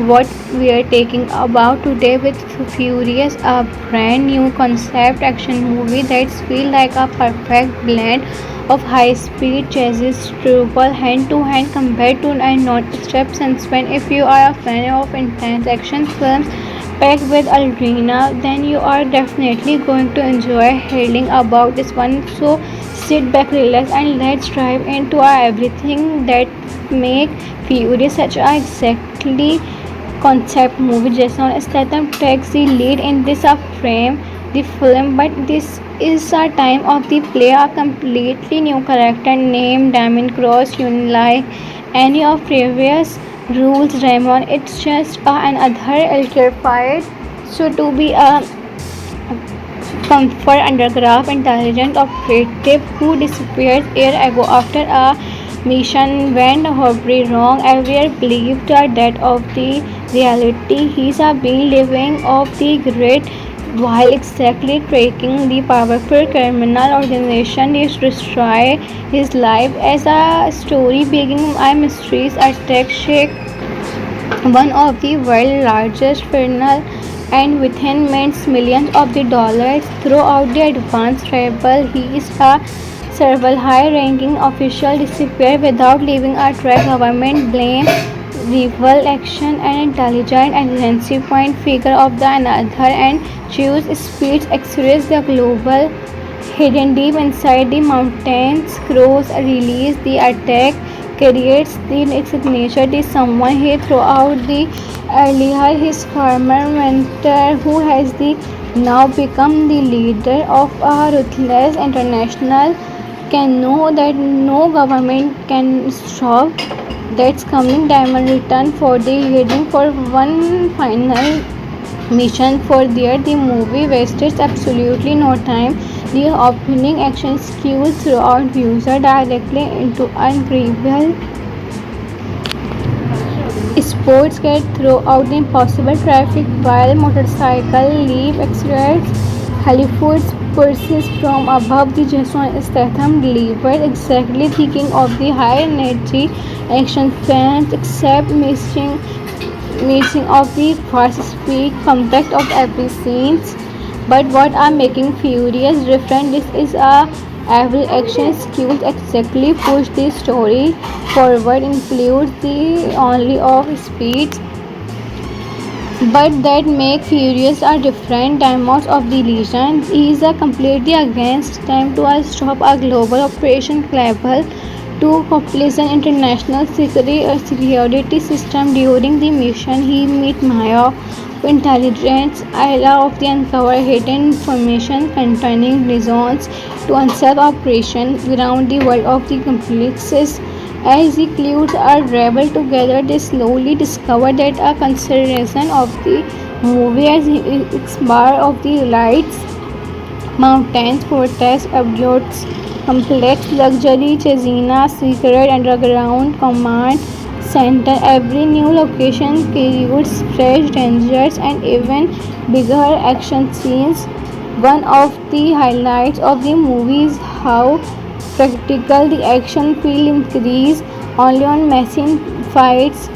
what we are talking about today with Furious, a brand new concept action movie that feels like a perfect blend of high-speed chases, triple hand-to-hand combat to and non-stop suspense. If you are a fan of intense action films packed with adrenaline, then you are definitely going to enjoy hearing about this one. So sit back, relax, and let's dive into everything that make Fury such a exactly concept movie. Jason Statham takes the lead in this frame the film, but this is a time of the play a completely new character named Damien Cross. Unlike any of previous rules Raymond, it's just another electrified so to be a comfort underground intelligent operative who disappeared years ago after a mission went horribly wrong. Everyone believed that of the reality he's been living off the grid while exactly tracking the powerful criminal organization is destroy his life as a story beginning a mysterious attack shake one of the world's largest criminal and within minutes millions of the dollars throughout the advanced travel. He is a several high-ranking official disappear without leaving a track. Government blame rival action and intelligent agency point figure of the another and choose speeds express the global hidden deep inside the mountains. Crows release the attack creates the signature the someone he throughout the earlier his former mentor who has the now become the leader of a ruthless international can know that no government can stop that's coming diamond return for the heading for one final mission for there the movie wasted absolutely no time the opening action skews throughout user directly into incredible sports get throughout the impossible traffic while motorcycle leave accelerates Hollywood's pursues from above the Jason Statham delivered exactly thinking of the high energy action fans except missing of the fast speed compact of every scene. But what are making Furious different this is a every action skills exactly push the story forward includes the only of speed but that make Furious are different diamonds of the Legion is a completely against them to stop a global operation clever to completion international security system during the mission he meet Maya intelligence area of the uncover hidden information containing reasons to unsolved operation around the world of the complexes as the clues are rebel together, they slowly discover that a consideration of the movie as bar of the lights, mountains, fortress, objects, complex luxury, Chesina, secret underground command center. Every new location creates fresh dangers and even bigger action scenes. One of the highlights of the movie is how practical the action feel increase only on machine fights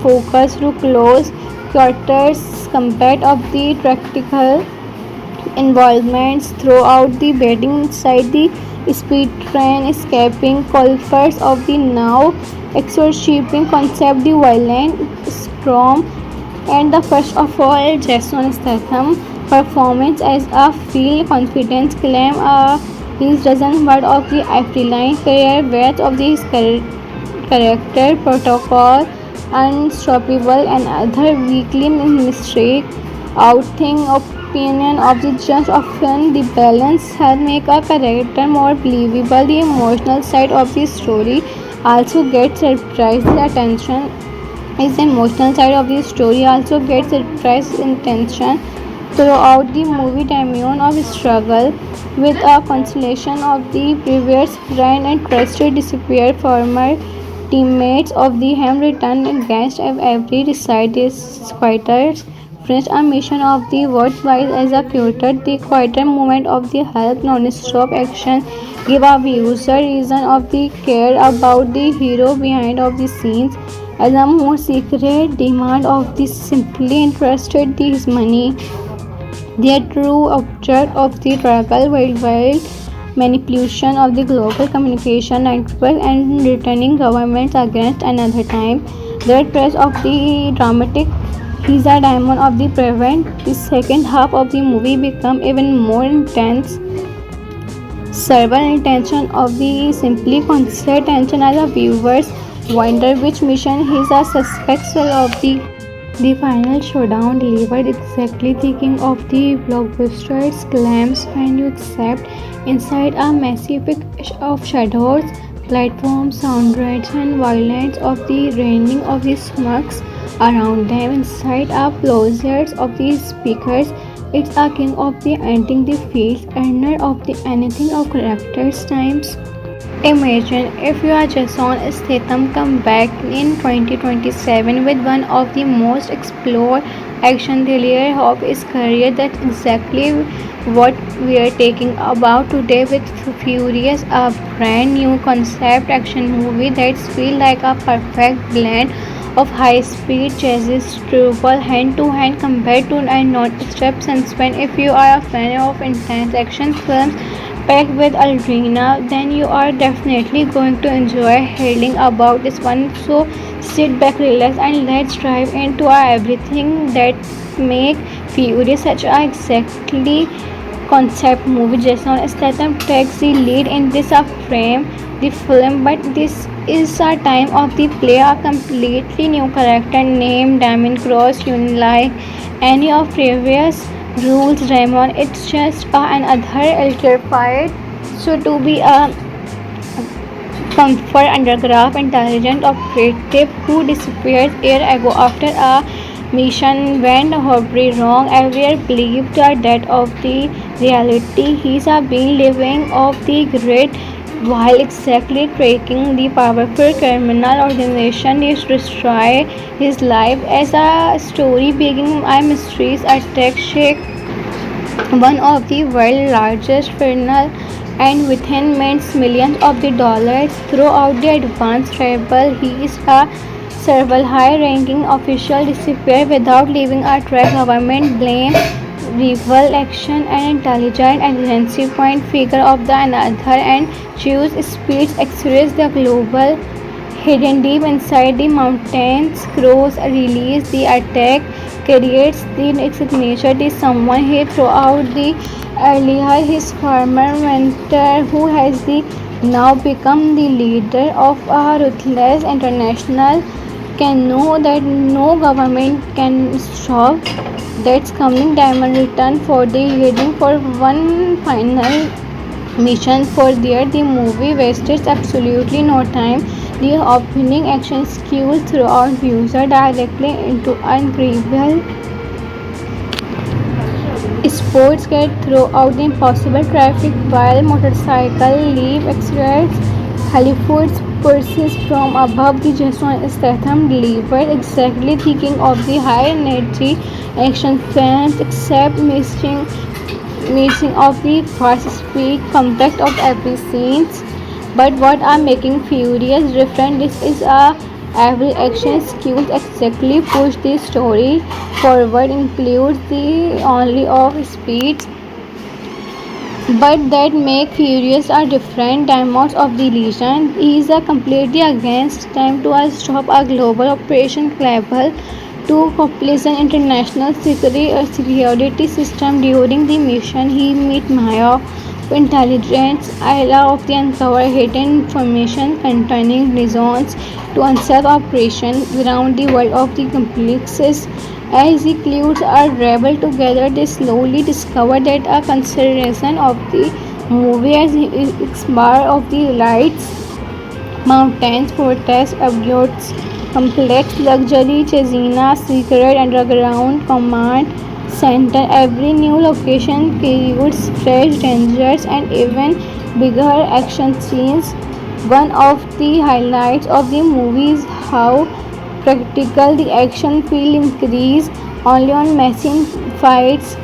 focus to close quarters compared of the practical involvements throughout the batting inside the speed train escaping culprits of the now exorcising concept the violent storm and the first of all Jason Statham performance as a feel confidence claim his dozen word of the Afriline career breadth of the character protocol unstoppable and other weekly mistake outing opinion of the judge often the balance help make a character more believable the emotional side of the story also gets surprise the attention is the emotional side of the story also gets surprise intention throughout the movie Damien of struggle with a constellation of the previous friend and trusted disappeared former teammates of the Ham return against every reside fighters finished a mission of the worthwhile executed the quieter moment of the help non-stop action give a user reason of the care about the hero behind of the scenes as a more secret demand of the simply interested his money their true object of the struggle worldwide manipulation of the global communication network and returning governments against another time. The threat of the dramatic He's a diamond of the prevent. The second half of the movie become even more intense. Several intention of the simply constant tension as a viewers wonder which mission he is a suspectful of the final showdown delivered exactly thinking of the blockbuster's claims when you accept inside a massive of shadows, platforms, sound rates and violence of the raining of the smokes around them inside a plosiers of the speakers. It's a king of the ending the field, earner of the anything of characters times. Imagine if you are Jason Statham come back in 2027 with one of the most explored action thriller of his career. That's exactly what we are talking about today with Furious, a brand new concept action movie that feels like a perfect blend of high-speed chases, triple hand-to-hand combat to and non-stop suspense. If you are a fan of intense action films packed with adrenaline, then you are definitely going to enjoy hearing about this one. So sit back, relax, and let's dive into everything that make Fury such a exactly concept movie. Jason Statham takes the lead in this frame the film, but this is a time of the play a completely new character named Damien Cross, unlike any of previous rules. Raymond, it's just another electrified. So to be a comfort underground intelligent operative who disappeared years ago after a mission went horribly wrong. Everyone believed the death of the reality. He's been living off the grid while exactly tracking the powerful criminal organization is destroy his life as a story beginning a mysterious attack shake one of the world's largest funeral and within minutes millions of the dollars throughout the advanced rebel. He is a several high-ranking official disappear without leaving a trace. Government blame rival action and intelligent agency point figure of the another and choose speeds express the global hidden deep inside the mountains. Crows release the attack creates the signature to someone he throughout the earlier his former mentor who has the now become the leader of a ruthless international can know that no government can stop that's coming diamond return for the heading for one final mission for there the movie wasted absolutely no time the opening action skills throughout user directly into incredible sports get throughout the impossible traffic while motorcycle leave accelerates Hollywood's pursues from above the Jason Statham delivered exactly thinking of the high energy action fans except missing mixing of the fast speed, compact of every scene. But what are making Furious different? This is a every action skills exactly push the story forward, includes the only of speed but that make Furious are different diamonds of the Legion. He is a completely against time to stop a global operation level to accomplish an international security system. During the mission, he meet Maya, intelligence area of the uncover hidden information containing reasons to unsettle operations around the world of the complexes. As the clues are rebel together, they slowly discover that a consideration of the movie as expert of the lights, mountains, fortress, objects, complex luxury, Chesina, secret underground command center. Every new location creates fresh dangers and even bigger action scenes. One of the highlights of the movie is how practical the action feel increase only on machine fights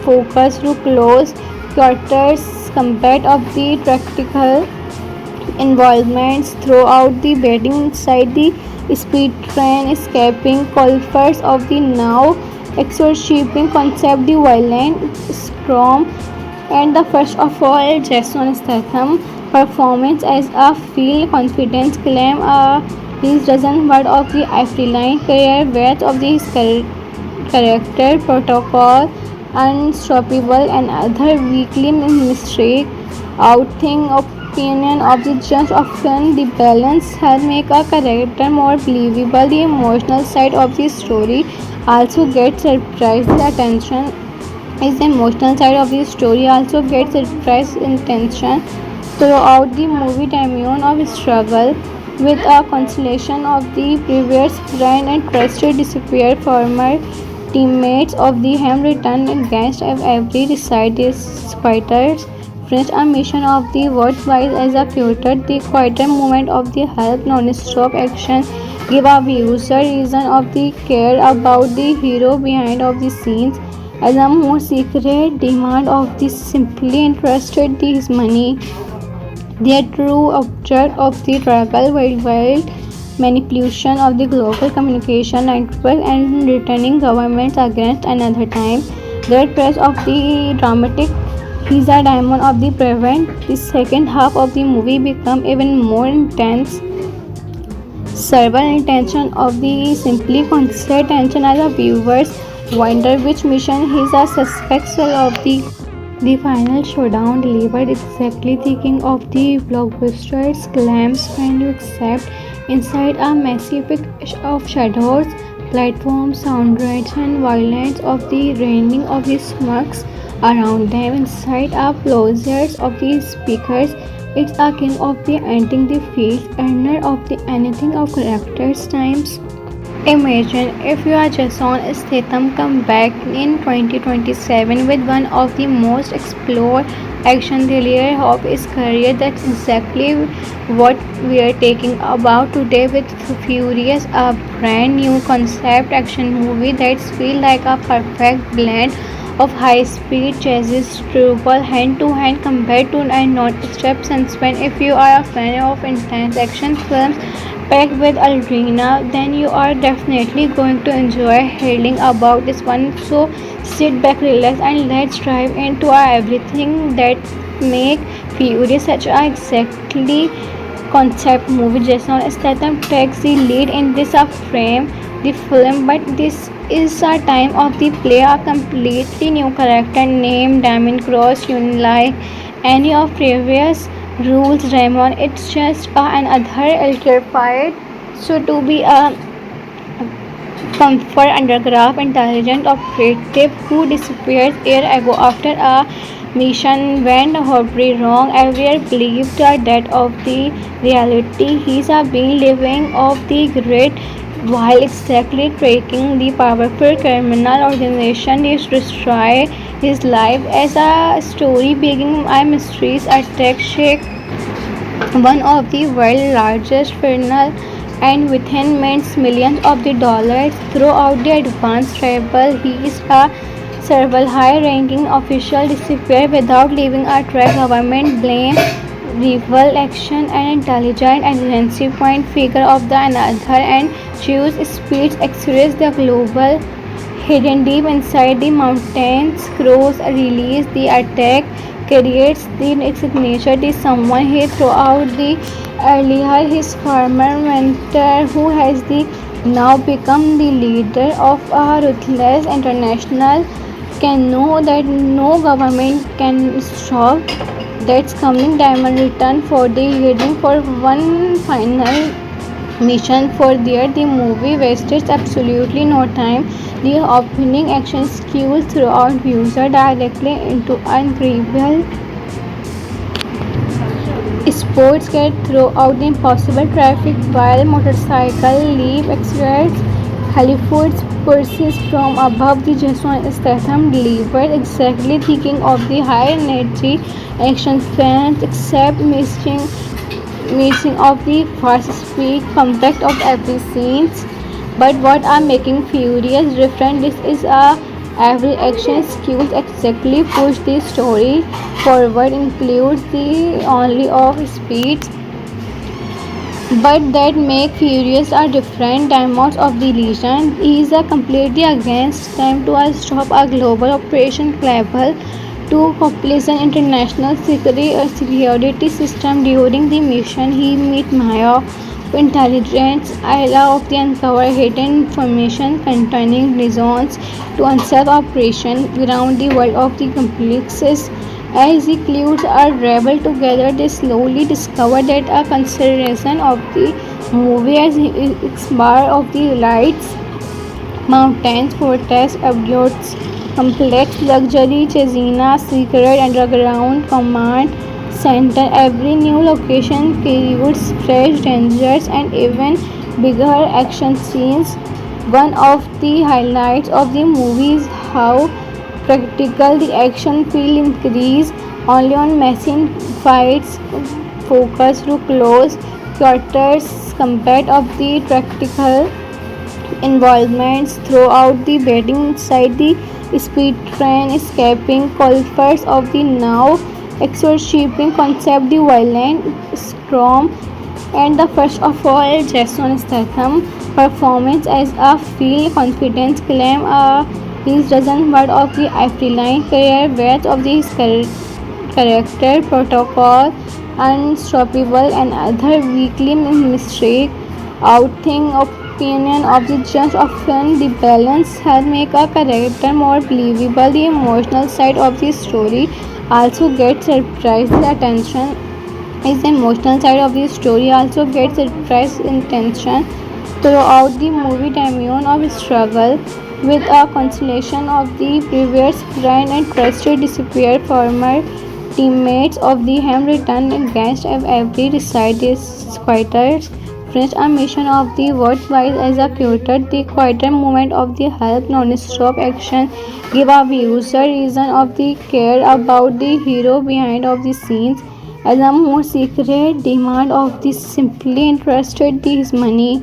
focus to close quarters compared of the practical involvements throughout the batting inside the speed train escaping culprits of the now exorcising concept the violent scrum and the first of all Jason Statham performance as a feel confidence claim his dozen word of the Line career weight of his character protocol unstoppable and other weekly mistake outing opinion of the judge often the balance help make a character more believable. The emotional side of the story also gets surprise the attention is the emotional side of the story also gets surprise intention throughout the movie. Damien of struggle with a constellation of the previous friend and trusted disappear former teammates of the ham return against every decide fighters finish a mission of the worthwhile as a cuter the quieter moment of the help non-stop action give a user reason of the care about the hero behind of the scenes as a more secret demand of the simply interested his money. The true object of the struggle worldwide manipulation of the global communication network and returning governments against another time. The press of the dramatic he's a diamond of the prevent. The second half of the movie become even more intense. Several intention of the simply constant tension as a viewers wonder which mission he's a suspectful of the final showdown delivered exactly the king of the blockbusters claims when you accept inside a massive of shadows, platforms, sound rays and violence of the raining of the smokes around them inside a closures of the speakers. It's a king of the ending the field, earner of the anything of characters times. Imagine if you are Jason Statham come back in 2027 with one of the most explored action thriller of his career. That's exactly what we are talking about today with Furious, a brand new concept action movie that feels like a perfect blend of high-speed chases, trouble, hand-to-hand combat to and non-stop suspense. If you are a fan of intense action films packed with adrenaline, then you are definitely going to enjoy hearing about this one. So sit back, relax, and let's dive into everything that make Furious such a exactly concept movie. Jason Statham takes the lead in this frame the film, but this is a time of the play a completely new character named Damien Cross. Unlike any of previous rules, Raymond, it's just another electrified. So to be a comfort underground intelligent operative who disappears years ago after a mission went horribly wrong. Everyone believed that of the reality he's been living off the grid while exactly tracking the powerful criminal organization is destroy his life as a story beginning by mysteries attack shake one of the world's largest criminal and within means millions of the dollars throughout the advanced travel. He is a Several high-ranking officials disappear without leaving a trace. Government blame rival action and intelligence agency point figure of the another and choose speeds express the global hidden deep inside the mountains. Crows release the attack creates the signature the someone he throughout the earlier his former mentor who has the now become the leader of a ruthless international can know that no government can stop that's coming diamond return for the heading for one final mission for there the movie wasted absolutely no time the opening action skews throughout user directly into incredible sports get throughout the impossible traffic while motorcycle leave accelerates Hollywood's pursues from above the Jason Statham delivered exactly thinking of the high energy action fans except missing of the fast speed compact of every scenes. But what are making Furious different? This is a every action skills exactly push the story forward includes the only of speeds but that make Furious a different dimensions of the legion. He is a completely against them to stop a global operation level to accomplish an international security system. During the mission, he meet Maya, intelligence area of the uncover hidden information containing reasons to unself operation around the world of the complexes. As the clues are rebel together, they slowly discover that a consideration of the movie as its bar of the lights, mountains, fortress, absurds, complex luxury, Chesina, secret underground command center. Every new location creates fresh dangers and even bigger action scenes. One of the highlights of the movie is how practical the action feel increase only on machine fights focus to close quarters compared of the practical involvements throughout the batting inside the speed train escaping culprits of the now exorcising concept the violent storm and the first of all Jason Statham performance as a feel confidence claim his dozen word of the April career weight of the character protocol unstoppable and other weekly mistake outing opinion of the judge often the balance help make a character more believable the emotional side of the story also gets surprised the attention is the emotional side of the story also gets surprise intention throughout the movie Damien of struggle with a constellation of the previous friend and trusted disappear former teammates of the ham return against every decided squatters French a mission of the worthwhile executed the quieter moment of the help non-stop action give a user reason of the care about the hero behind of the scenes as a more secret demand of the simply interested his money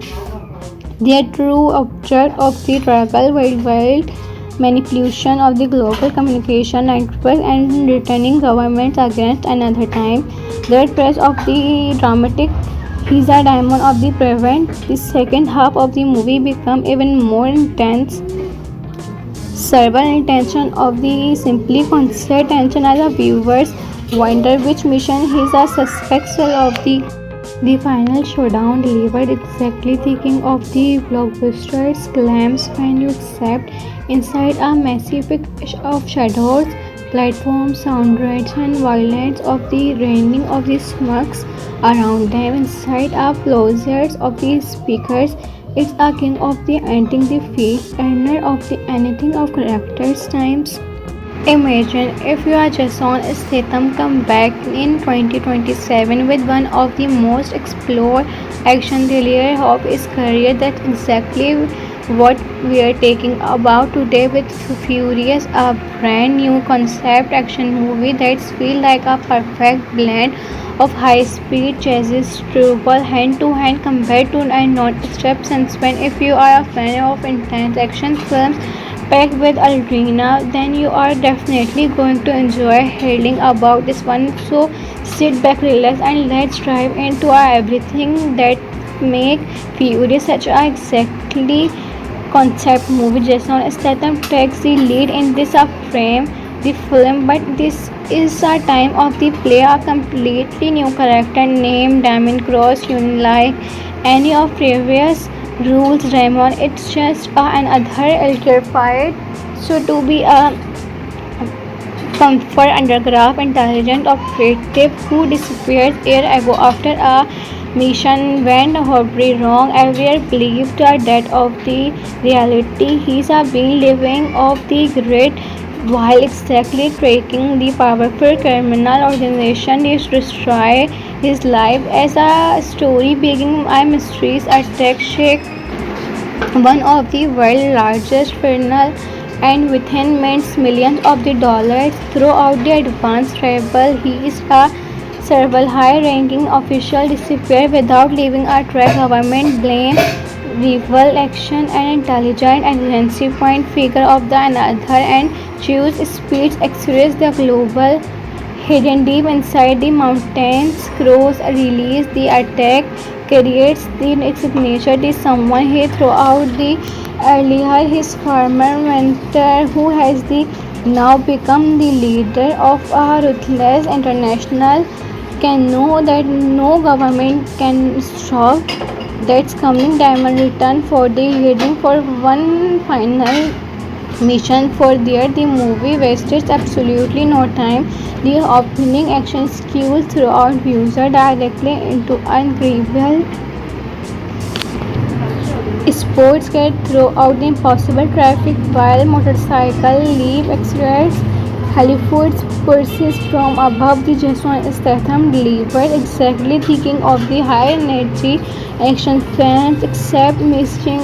their true object of the struggle worldwide manipulation of the global communication network and returning governments against another time. The press of the dramatic is a diamond of the prevent. The second half of the movie become even more intense. Several intention of the simply constant tension as a viewers wonder which mission is a suspectful of the final showdown delivered exactly thinking of the blockbuster's claims when you accept inside a massive of shadows, platforms, sound rates and violence of the raining of the smokes around them inside a closets of the speakers. It's a king of the ending the feet, earner of the anything of characters times. Imagine if you are Jason Statham come back in 2027 with one of the most explored action thriller of his career. That's exactly what we are talking about today with Furious, a brand new concept action movie that feels like a perfect blend of high-speed chases, trouble, hand-to-hand compared to and non-stop suspense. If you are a fan of intense action films, packed with adrenaline, then you are definitely going to enjoy hearing about this one. So sit back, relax, and let's dive into everything that make Furious such a exactly concept movie. Jason Statham takes the lead in this frame the film, but this is a time of the play a completely new character named Damon Cross. You like any of previous rules, Raymond? It's just another electrified. So to be a comfort underground intelligent operative who disappeared years ago after a mission went horribly wrong. Everyone believed that of the reality he's been living off the grid while exactly tracking the powerful criminal organization is destroy his life. As a story beginning, a mysteries attack shake one of the world's largest criminal and within minutes millions of the dollars throughout the advanced travel. He is a several high-ranking official disappear without leaving a trace. Government blame rival action and intelligent agency point figure of the another and choose speeds express the global hidden deep inside the mountains. Crows release the attack creates the signature the someone he throughout the earlier his former mentor who has the now become the leader of a ruthless international can know that no government can stop that's coming. Diamond return for the heading for one final mission for there the movie wasted absolutely no time. The opening action skews throughout user directly into incredible sports get throughout the impossible traffic while motorcycle leap accelerates. Hollywood's pursues from above the Jason Statham delivered exactly thinking of the high energy action fans except missing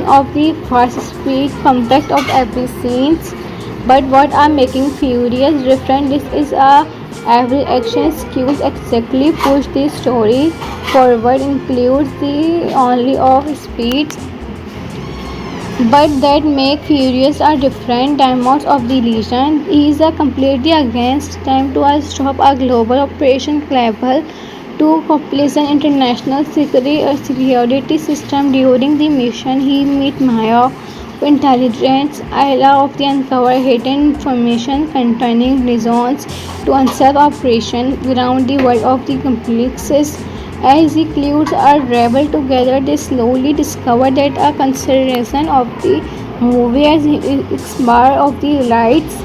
of the fast speed compact of every scene. But what are making Furious different? This is a every action skills exactly push the story forward includes the only of speeds but that make Furious are different diamonds of the Legion. He is a completely against time to stop a global operation level to completion international security system. During the mission, he meet Maya, intelligence area of the uncover hidden information containing reasons to unsolved operation around the world of the complexes. As the clues are rebel together, they slowly discover that a consideration of the movie as bar of the lights,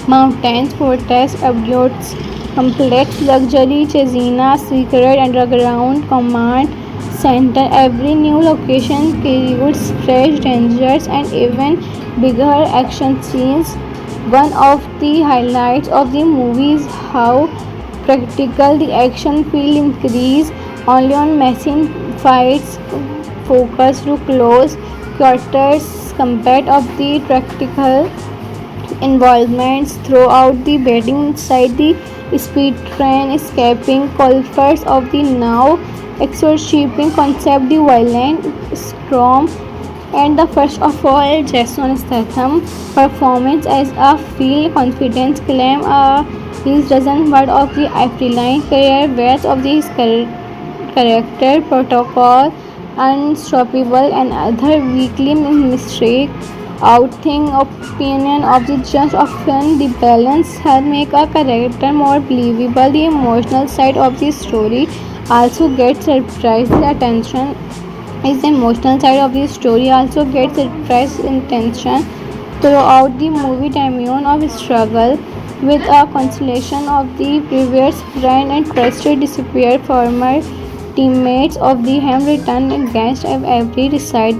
mountains, fortress, objects, complex luxury, Chesina, secret underground command center. Every new location creates fresh dangers and even bigger action scenes. One of the highlights of the movie is how practical the action feel increase only on machine fights focus to close quarters compared of the practical involvements throughout the bedding inside the speed train escaping culprits of the now exorcising concept the violent storm and the first of all Jason Statham performance as a feel confidence claim his dozen word of the April career ways of his character protocol unstoppable and other weekly mistake outing opinion of the judge often the balance help make a character more believable. The emotional side of the story also gets surprise the attention is the emotional side of the story also gets surprise intention throughout the movie. Damien of struggle with a constellation of the previous friend and trusted disappeared former teammates of the ham return against every reside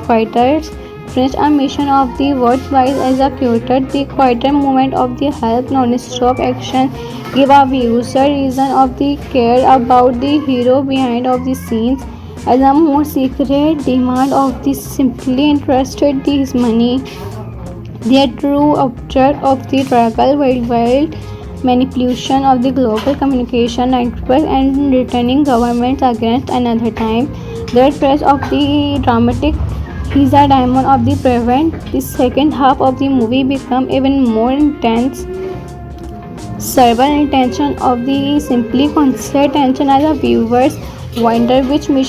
fighters finished a mission of the worthwhile executed the quieter moment of the help non-stop action give a user reason of the care about the hero behind of the scenes as a more secret demand of the simply interested his money. Their true object of the struggle worldwide manipulation of the global communication network and returning governments against another time. The threat of the dramatic He's a diamond of the prevent. The second half of the movie become even more intense. Several intention of the simply constant tension as a viewers wonder which mission